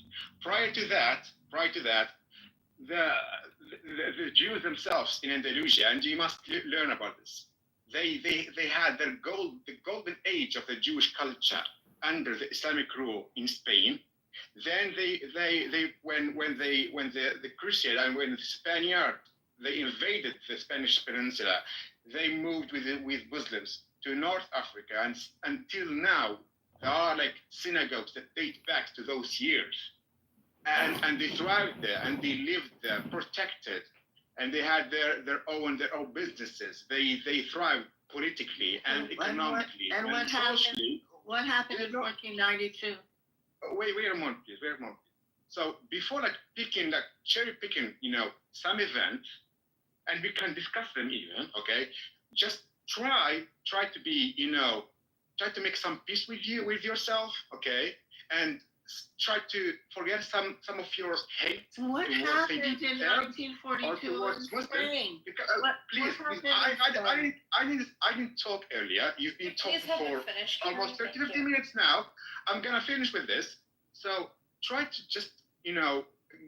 Prior to that, the Jews themselves in Andalusia, and you must learn about this. They had the golden age of the Jewish culture under the Islamic rule in Spain. Then when the Crusade and when the Spaniard they invaded the Spanish peninsula, they moved with Muslims to North Africa, and until now there are like synagogues that date back to those years, and they thrived there and they lived there protected, and they had their own businesses. They thrived politically and economically and what socially. What happened in 1492? Wait a moment, please. So before cherry picking, some events, and we can discuss them even, okay? Just try to be, try to make some peace with yourself, okay? And try to forget some of your hate What towards happened maybe in Arabs 1942 or towards in Muslims. Spain? Because, What please, happened I didn't talk earlier. You've been talking Please have for it finished. almost 30, Thank 50 you. minutes now. I'm gonna finish with this. So try to just,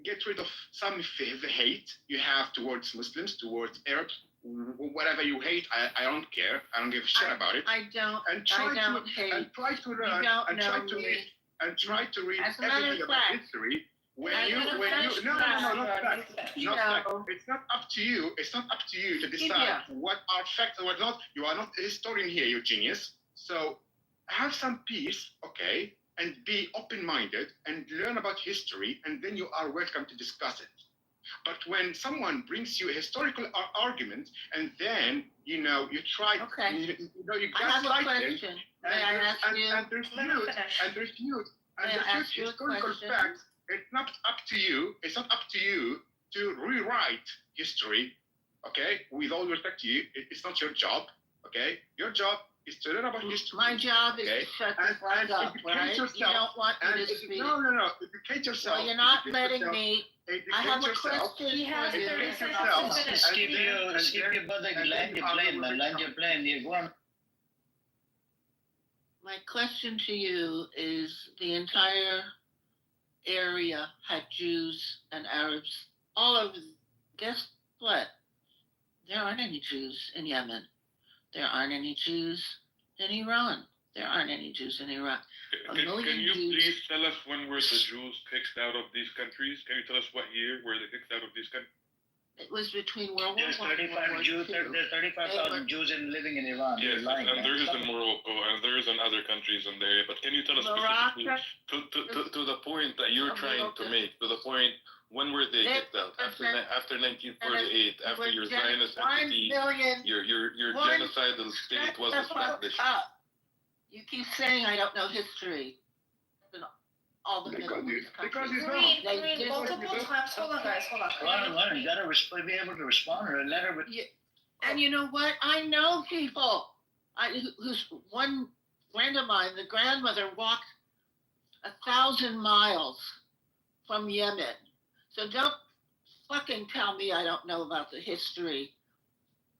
get rid of some of the hate you have towards Muslims, towards Arabs, whatever you hate. I don't care. I don't give a shit about it. I don't And try hate. and try to You learn don't and know try to me. read and try to read As a matter everything of about fact, history. When as you a when you fact, no, not facts. you Not facts. know. It's not up to you. It's not up to you to decide Yeah. what are facts and what not. You are not a historian here, you genius. So have some peace, okay, and be open-minded and learn about history, and then you are welcome to discuss it. But when someone brings you a historical argument, and then you try, Okay. you I have a gaslight them question. May I ask you? and refute you a historical question? facts. It's not up to you. It's not up to you to rewrite history. Okay, with all respect to you, it's not your job. Okay, your job is to learn about history. My job is okay? to shut the fuck up, educate right? yourself. You don't want me to speak. No. Educate yourself. Well, you're not educate letting yourself, me. educate I have a yourself, question He has for you. 30 educate seconds yourself, to finish. and then- Skip your brother, and land then your I plane, will man, land your become- plane. You go on. My question to you is the entire area had Jews and Arabs all over. Guess what? There aren't any Jews in Yemen. There aren't any Jews in Iran. There aren't any Jews in Iraq. Can you please tell us when were the Jews kicked out of these countries? Can you tell us what year were they kicked out of these countries? It was between World War There's I and World War 35 Jews. II. There's 35,000 Jews living in Iran. Yes, You're lying, and man. there is in Morocco, and there is in other countries in the area. But can you tell us Morocco, specifically to the point that you're trying to make, to the point when were they kicked out? After 1948, after your Zionist entity, your genocidal state was established. You keep saying I don't know history. All the Middle East countries. Green, multiple times. Hold on, guys. Hold on. You gotta be able to respond or a letter with. And you know what? I know people. Who's one friend of mine, the grandmother walked 1,000 miles from Yemen. So don't fucking tell me I don't know about the history.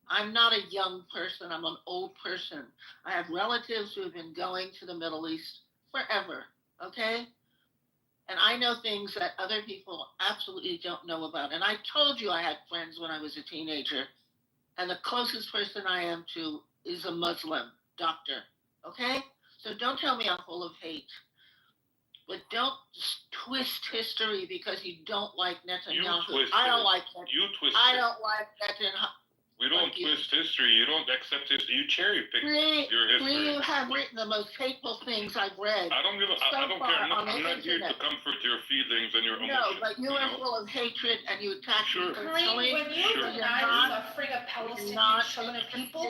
I'm not a young person. I'm an old person. I have relatives who have been going to the Middle East forever. Okay? And I know things that other people absolutely don't know about. And I told you I had friends when I was a teenager. And the closest person I am to is a Muslim doctor. Okay? So don't tell me I'm full of hate. But don't twist history because you don't like Netanyahu. I don't like Netanyahu. You twist I don't like Netanyahu. We don't twist history. You don't accept history. You cherry pick your history. You have written the most hateful things I've read. I don't care. I'm not here to comfort your feelings and your emotions. No, but you are full of hatred and you attack me personally. When you deny the suffering of Palestinian children and people,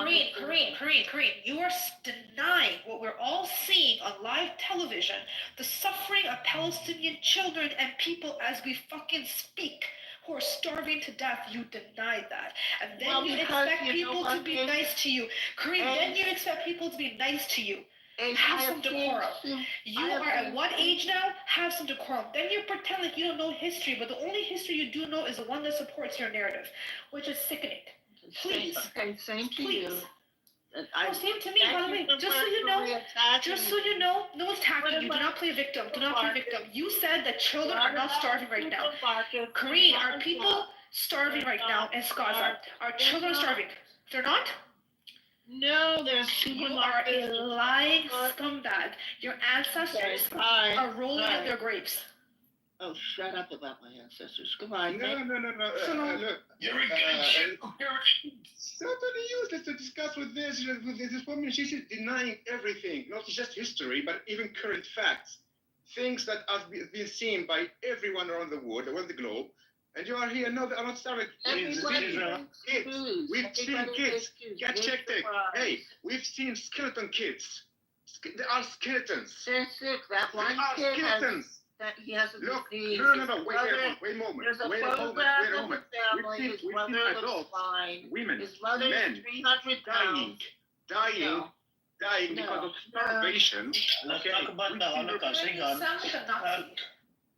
Karine, you are denying what we're all seeing on live television, the suffering of Palestinian children and people as we fucking speak, who are starving to death. You deny that. And then you expect people to be nice to you. Karine, then you expect people to be nice to you. Have some decorum. You are at what age now? Have some decorum. Then you pretend like you don't know history, but the only history you do know is the one that supports your narrative, which is sickening. Please. Okay, same to you. Same to me, by the way. Just so you know, no one's attacking you. Do not play victim. Do not play victim. You said that children are not starving right now. Karine, are people starving right now in Gaza? Are children starving? They're not? No, you are a lying scumbag. Your ancestors are rolling in their graves. Oh, shut up about my ancestors. Goodbye. No. Look, you're a it's totally useless to discuss with this woman. She's denying everything, not just history, but even current facts, things that have been seen by everyone around the world, around the globe. And you are here. No, they are not starving. We've seen kids. Get checked. Hey, we've seen skeleton kids. They are skeletons. They're sick. That one kid skeletons. He has a disease. No. Wait a moment. There's a Wait photograph a of moment. the family. His mother looks fine. Women, His mother men, is 300 pounds. dying dying because of starvation. Let's talk about the Holocaust. Hang on. Sound like a Nazi.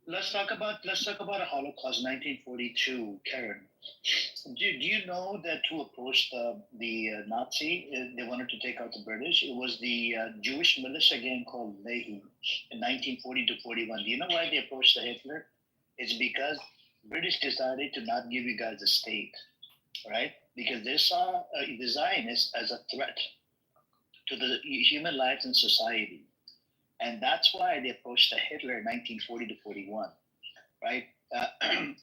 Let's talk about a Holocaust, 1942, Karen. Do you know that to approach the Nazi, they wanted to take out the British? It was the Jewish militia gang called Lehi in 1940 to 41. Do you know why they approached the Hitler? It's because British decided to not give you guys a state, right? Because they saw the Zionists as a threat to the human lives and society. And that's why they approached Hitler in 1940 to 41, right?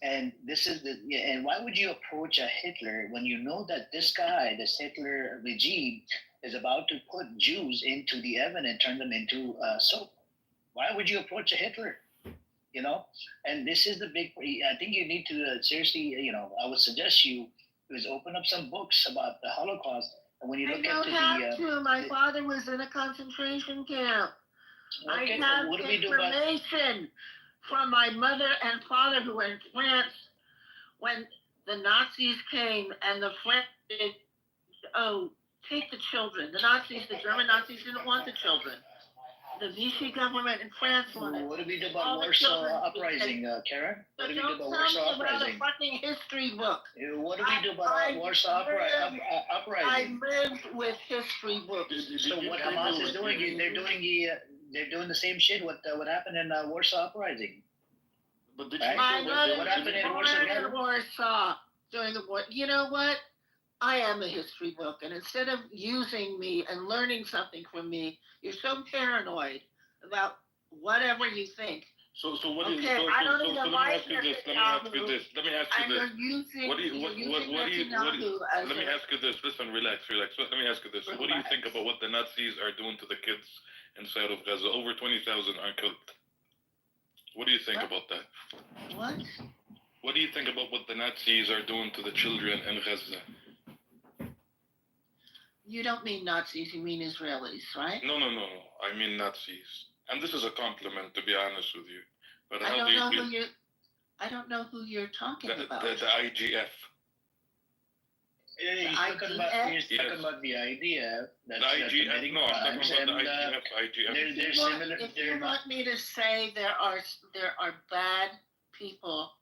And this is and why would you approach a Hitler when you know that this Hitler regime, is about to put Jews into the oven and turn them into soap? Why would you approach a Hitler? You know, and this is the big. I think you need to seriously. I would suggest you is open up some books about the Holocaust, and when you look I at don't have to. My father was in a concentration camp. Okay, I have what do we do about? information from my mother and father who were in France when the Nazis came and the French did, take the children. The German Nazis didn't want the children. The Vichy government in France wanted. What do we do about Warsaw Uprising, Karen? What do we do about Warsaw Uprising? About a fucking history book. What do we do about Warsaw Uprising? I lived with history books. So what Hamas is doing is they're doing the same shit. What happened in Warsaw Uprising? But did My mother what happened in Warsaw? Warsaw during the war. You know what? I am a history book, and instead of using me and learning something from me, you're so paranoid about whatever you think. So what is Okay, I don't even like Let me ask you this. Let me ask you this. Let me ask you this. Listen, relax. Let me ask you this. What do you think about what the Nazis are doing to the kids inside of Gaza? Over 20,000 are killed. What do you think about that? What? What do you think about what the Nazis are doing to the children in Gaza? You don't mean Nazis, you mean Israelis, right? No. I mean Nazis. And this is a compliment, to be honest with you. But I don't know who you're talking about. The IGF. He's talking about the idea that I'm talking about the IGF. They're similar. If you want me to say there are bad people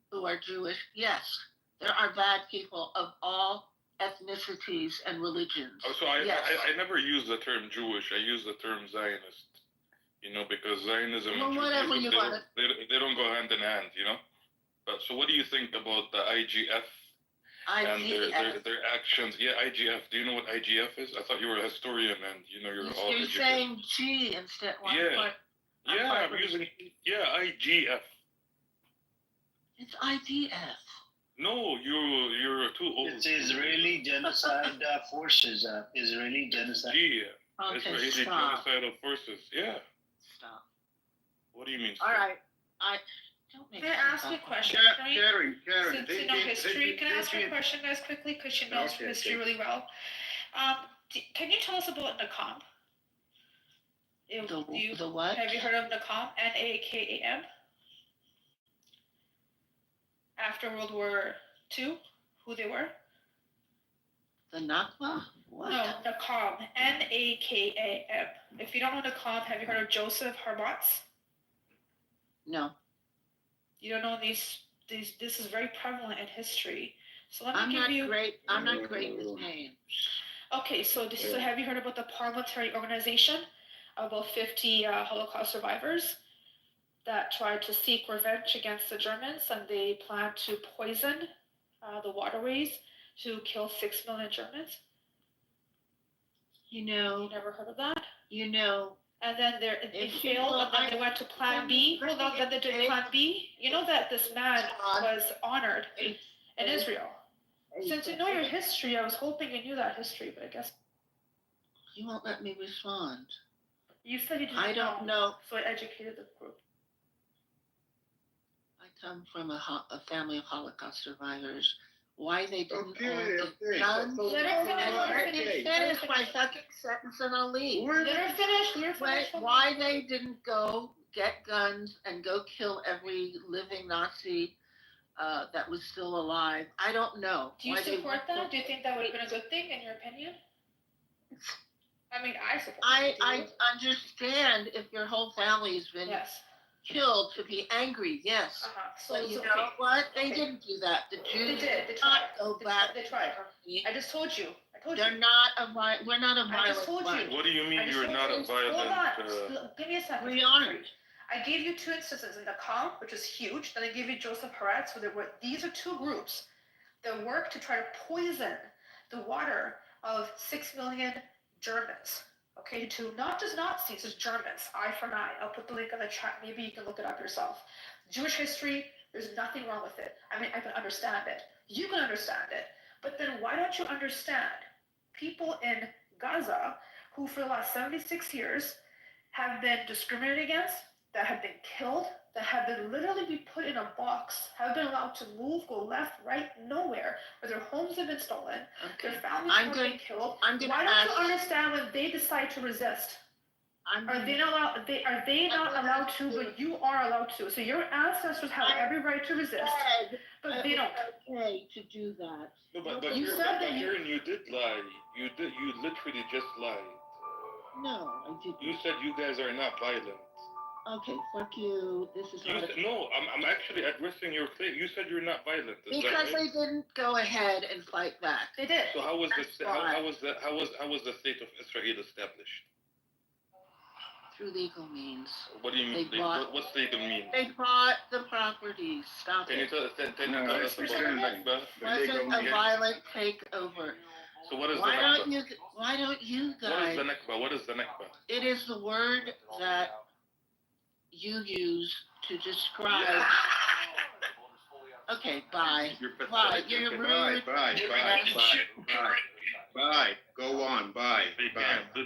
who are Jewish, yes, there are bad people of all ethnicities and religions. Oh, so I never use the term Jewish. I use the term Zionist. Because Zionism and Judaism, they don't go hand in hand. But so what do you think about the IGF? And their actions? Yeah, IGF. Do you know what IGF is? I thought you were a historian and you're all educated. You're saying G instead. I'm using IGF. It's IDF. No, you're too old. It's Israeli Genocide Forces. Israeli Genocide. Okay, Israeli stop. Genocidal Forces. Yeah. Stop. What do you mean? All right. Can I ask you a question? Karen, Since you know history, can I ask you a question, guys, quickly? Because she knows history really well. Can you tell us about Nakam? The what? Have you heard of Nakam? NAKAM? After World War II, who they were? The Nakba? What? No, Nakam. NAKAM. If you don't know Nakam, have you heard of Joseph Harbotz? No. You don't know these. This is very prevalent in history. So let me I'm give not you. I'm not great with names. Okay, so have you heard about the parliamentary organization? About 50 Holocaust survivors that tried to seek revenge against the Germans, and they planned to poison the waterways to kill 6 million Germans. You never heard of that? And then they failed, and then they went to Plan B. Well, no, then they did Plan B. You know that this man was honored in Israel. Since you know your history, I was hoping you knew that history, but I guess You won't let me respond. You said you didn't I don't know. So I educated the group. I come from a family of Holocaust survivors. Why they didn't Let her finish my fucking sentence and I'll leave. Let her finish. Why they didn't go get guns and go kill every living Nazi that was still alive, I don't know. Do you support that? Do you think that would have been a good thing in your opinion? I mean, I support I understand if your whole family's been Yes. killed to be angry, yes. So But it's you okay. know what? They Okay. didn't do that. The They Jews did. They did tried. not go back. They tried. I just told you. They're not a we're not a I just violent told bunch. you. What do you mean I just you're told not you. a violent? Hold on. Give me a second. We aren't. I gave you two instances in the calm, which is huge. Then I gave you Joseph Haretz, where there were these are two groups that work to try to poison the water of 6 million Germans. Okay, to not just Nazis, just Germans. Eye for an eye. I'll put the link in the chat. Maybe you can look it up yourself. Jewish history, there's nothing wrong with it. I mean, I can understand it. You can understand it. But then why don't you understand people in Gaza who for the last 76 years have been discriminated against, that have been killed, that have been literally be put in a box, have been allowed to move, go left, right, nowhere, where their homes have been stolen, their families have been killed. Why don't you understand when they decide to resist? Are they not allowed to, but you are allowed to. So your ancestors have every right to resist, but they don't. Okay to do that. No, but You said that you. you did lie. You literally just lied. No, I didn't. You said you guys are not violent. Okay, fuck you. This is not No, I'm actually addressing your claim. You said you're not violent. Is because that right? they didn't go ahead and fight back. They did. So how was the state of Israel established? Through legal means. What do you mean? What's legal mean? They bought the property. Stop Can you it. tell us about Nakba? Wasn't a violent takeover. So what is Why the don't Nakba? you? Why don't you guys? What is the Nakba? What is the Nakba? It is the word that you use to describe. Okay, bye. Bye. You're rude. Bye. Go on. Bye.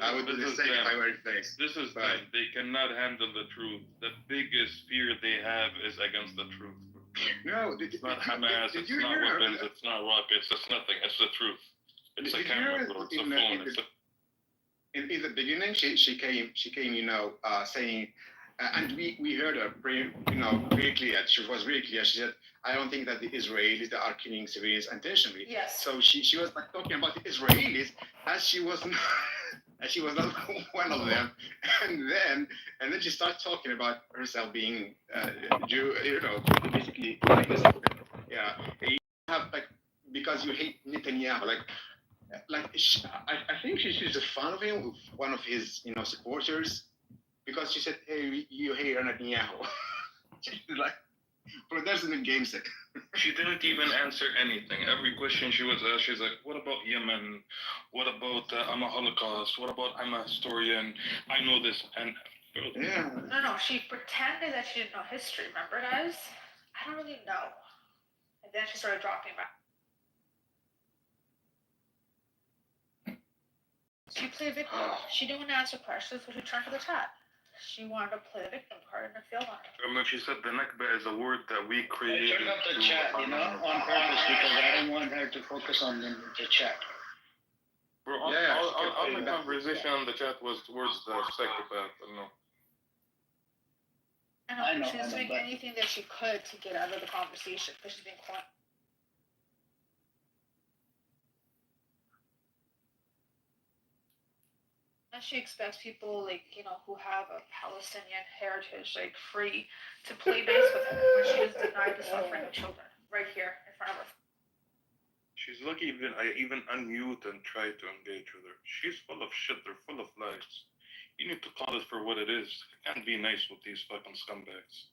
I would do the same if I were faced. This is them. They cannot handle the truth. The biggest fear they have is against the truth. No, it's not Hamas. It's not weapons. It's not rockets. It's nothing. It's the truth. It's a camera, bro. It's a phone. In the beginning, she came, saying, and we heard her very clear. She was very clear. She said, "I don't think that the Israelis are killing civilians intentionally." Yes. So she was like talking about the Israelis as she was not one of them, and then she started talking about herself being Jew. Basically, like this. Yeah, you have because you hate Netanyahu, I think she's a fan of him, one of his supporters, because she said, "Hey, you hate Netanyahu." She's like, bro, that's in the game set. She didn't even answer anything. Every question she was asked, she's like, "What about Yemen? What about I'm a Holocaust? What about I'm a historian? I know this." And yeah. No, she pretended that she didn't know history. Remember, guys? I don't really know. And then she started dropping back. She played victim. She didn't want to answer questions, so she turned to the chat. She wanted to play the victim card and failed on it. I mean, she said the Nakba is a word that we created. I turned up the chat, on purpose because I didn't want her to focus on the chat. Bro, all the conversation on the chat was towards the psychopath. I know. She was doing anything that she could to get out of the conversation because she's being quiet. And she expects people who have a Palestinian heritage free to play base with her when she has denied the suffering of children right here in front of her. She's lucky I even unmute and try to engage with her. She's full of shit. They're full of lies. You need to call it for what it is. You can't be nice with these fucking scumbags.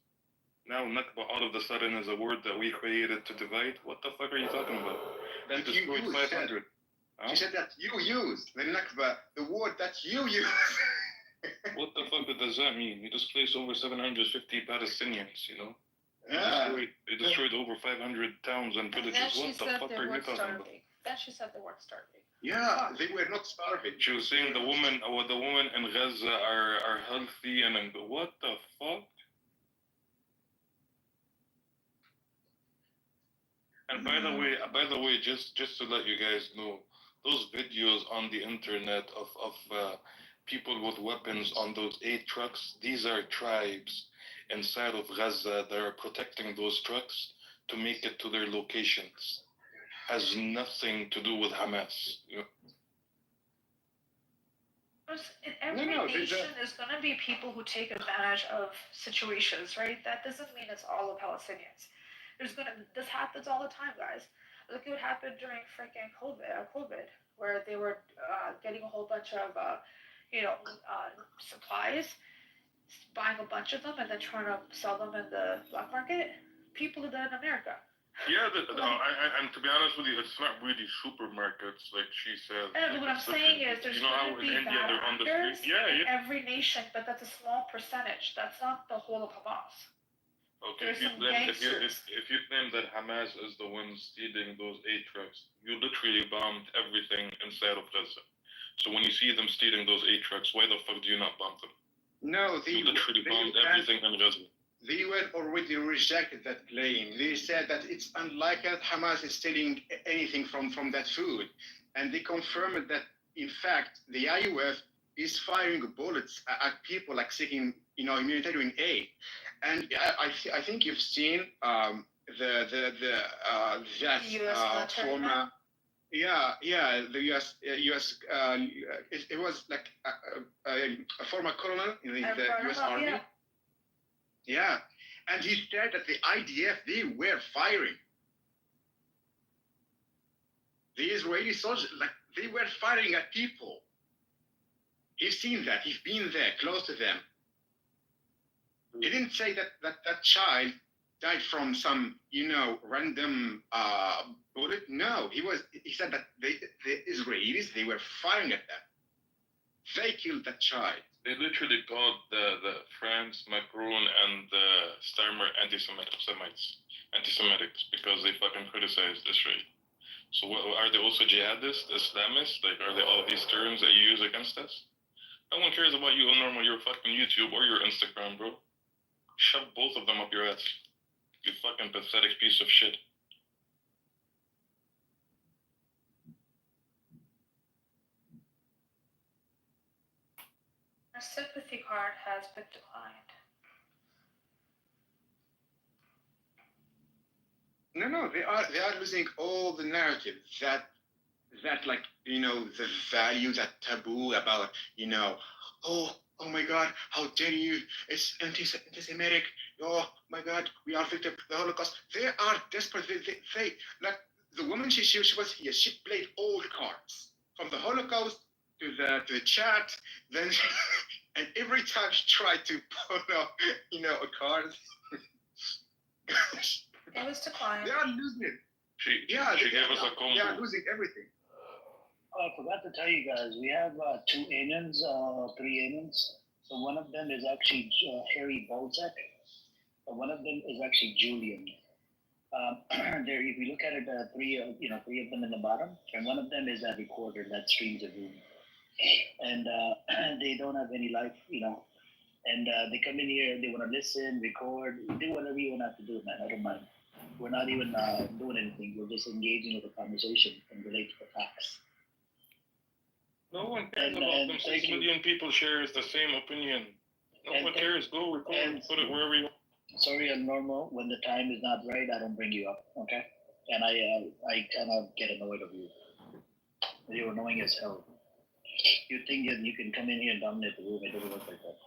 Now Nakba all of a sudden is a word that we created to divide. What the fuck are you talking about? That you destroyed 500. She said that you used the Nakba, the word that you used. What the fuck does that mean? You displaced over 750 Palestinians, Yeah. They destroyed over 500 towns and villages. What the fuck are you talking about? Then she said they weren't starving. Yeah, they were not starving. She was saying the women in Gaza are healthy and what the fuck? And by the way, just to let you guys know, those videos on the internet of people with weapons on those 8 trucks, these are tribes inside of Gaza that are protecting those trucks to make it to their locations. Has nothing to do with Hamas. In every nation, there's going to be people who take advantage of situations, right? That doesn't mean it's all the Palestinians. This happens all the time, guys. Look at what happened during freaking COVID, where they were getting a whole bunch of, supplies, buying a bunch of them, and then trying to sell them in the black market. People do that in America. Yeah, and to be honest with you, it's not really supermarkets like she said. And what I'm saying is, there's going to be bad actors in every nation, but that's a small percentage. That's not the whole of Hamas. Okay, if you claim that Hamas is the one stealing those 8 trucks, you literally bombed everything inside of Gaza. So when you see them stealing those 8 trucks, why the fuck do you not bomb them? No, you literally bombed everything in Gaza. They were already rejected that claim. They said that it's unlikely that Hamas is stealing anything from that food. And they confirmed that, in fact, the IUF is firing bullets at people like seeking, humanitarian aid. And I think you've seen the former. Yeah, the U.S. It was like a former colonel in the U.S. Army. Yeah, and he said that the IDF, they were firing. The Israeli soldiers, they were firing at people. He's seen that. He's been there, close to them. He didn't say that child died from some, random bullet. No, he said that the Israelis, they were firing at them. They killed that child. They literally called the France, Macron, and Starmer anti-Semitic because they fucking criticized Israel. So are they also jihadists, Islamists? Like, are they all these terms that you use against us? No one cares about you on your fucking YouTube or your Instagram, bro. Shove both of them up your ass. You fucking pathetic piece of shit. Our sympathy card has been declined. No, they are losing all the narrative that the value, that taboo about, oh my God, how dare you, it's anti-Semitic, oh my God, we are victims of the Holocaust. They are desperate. They like the woman, she was here, she played all the cards from the Holocaust to the chat, then and every time she tried to pull up, a card. It was declined. They are losing it. She gave us a combo. They are losing everything. Oh, I forgot to tell you guys, we have 2 aliens, 3 aliens. So one of them is actually Harry Bolzak. One of them is actually Julian. There, if you look at it, 3 of them in the bottom, and one of them is that recorder that streams the room. And they don't have any life, and they come in here, they want to listen, record, do whatever you want to do, man. I don't mind. We're not even doing anything. We're just engaging with the conversation and relate to the facts. No one cares about them. 6 million people share the same opinion. No one cares. Go record and put it wherever you want. Sorry, I'm normal. When the time is not right, I don't bring you up, okay? And I kind of get annoyed of you. You're annoying as hell. You think that you can come in here and dominate the room. It doesn't work like that.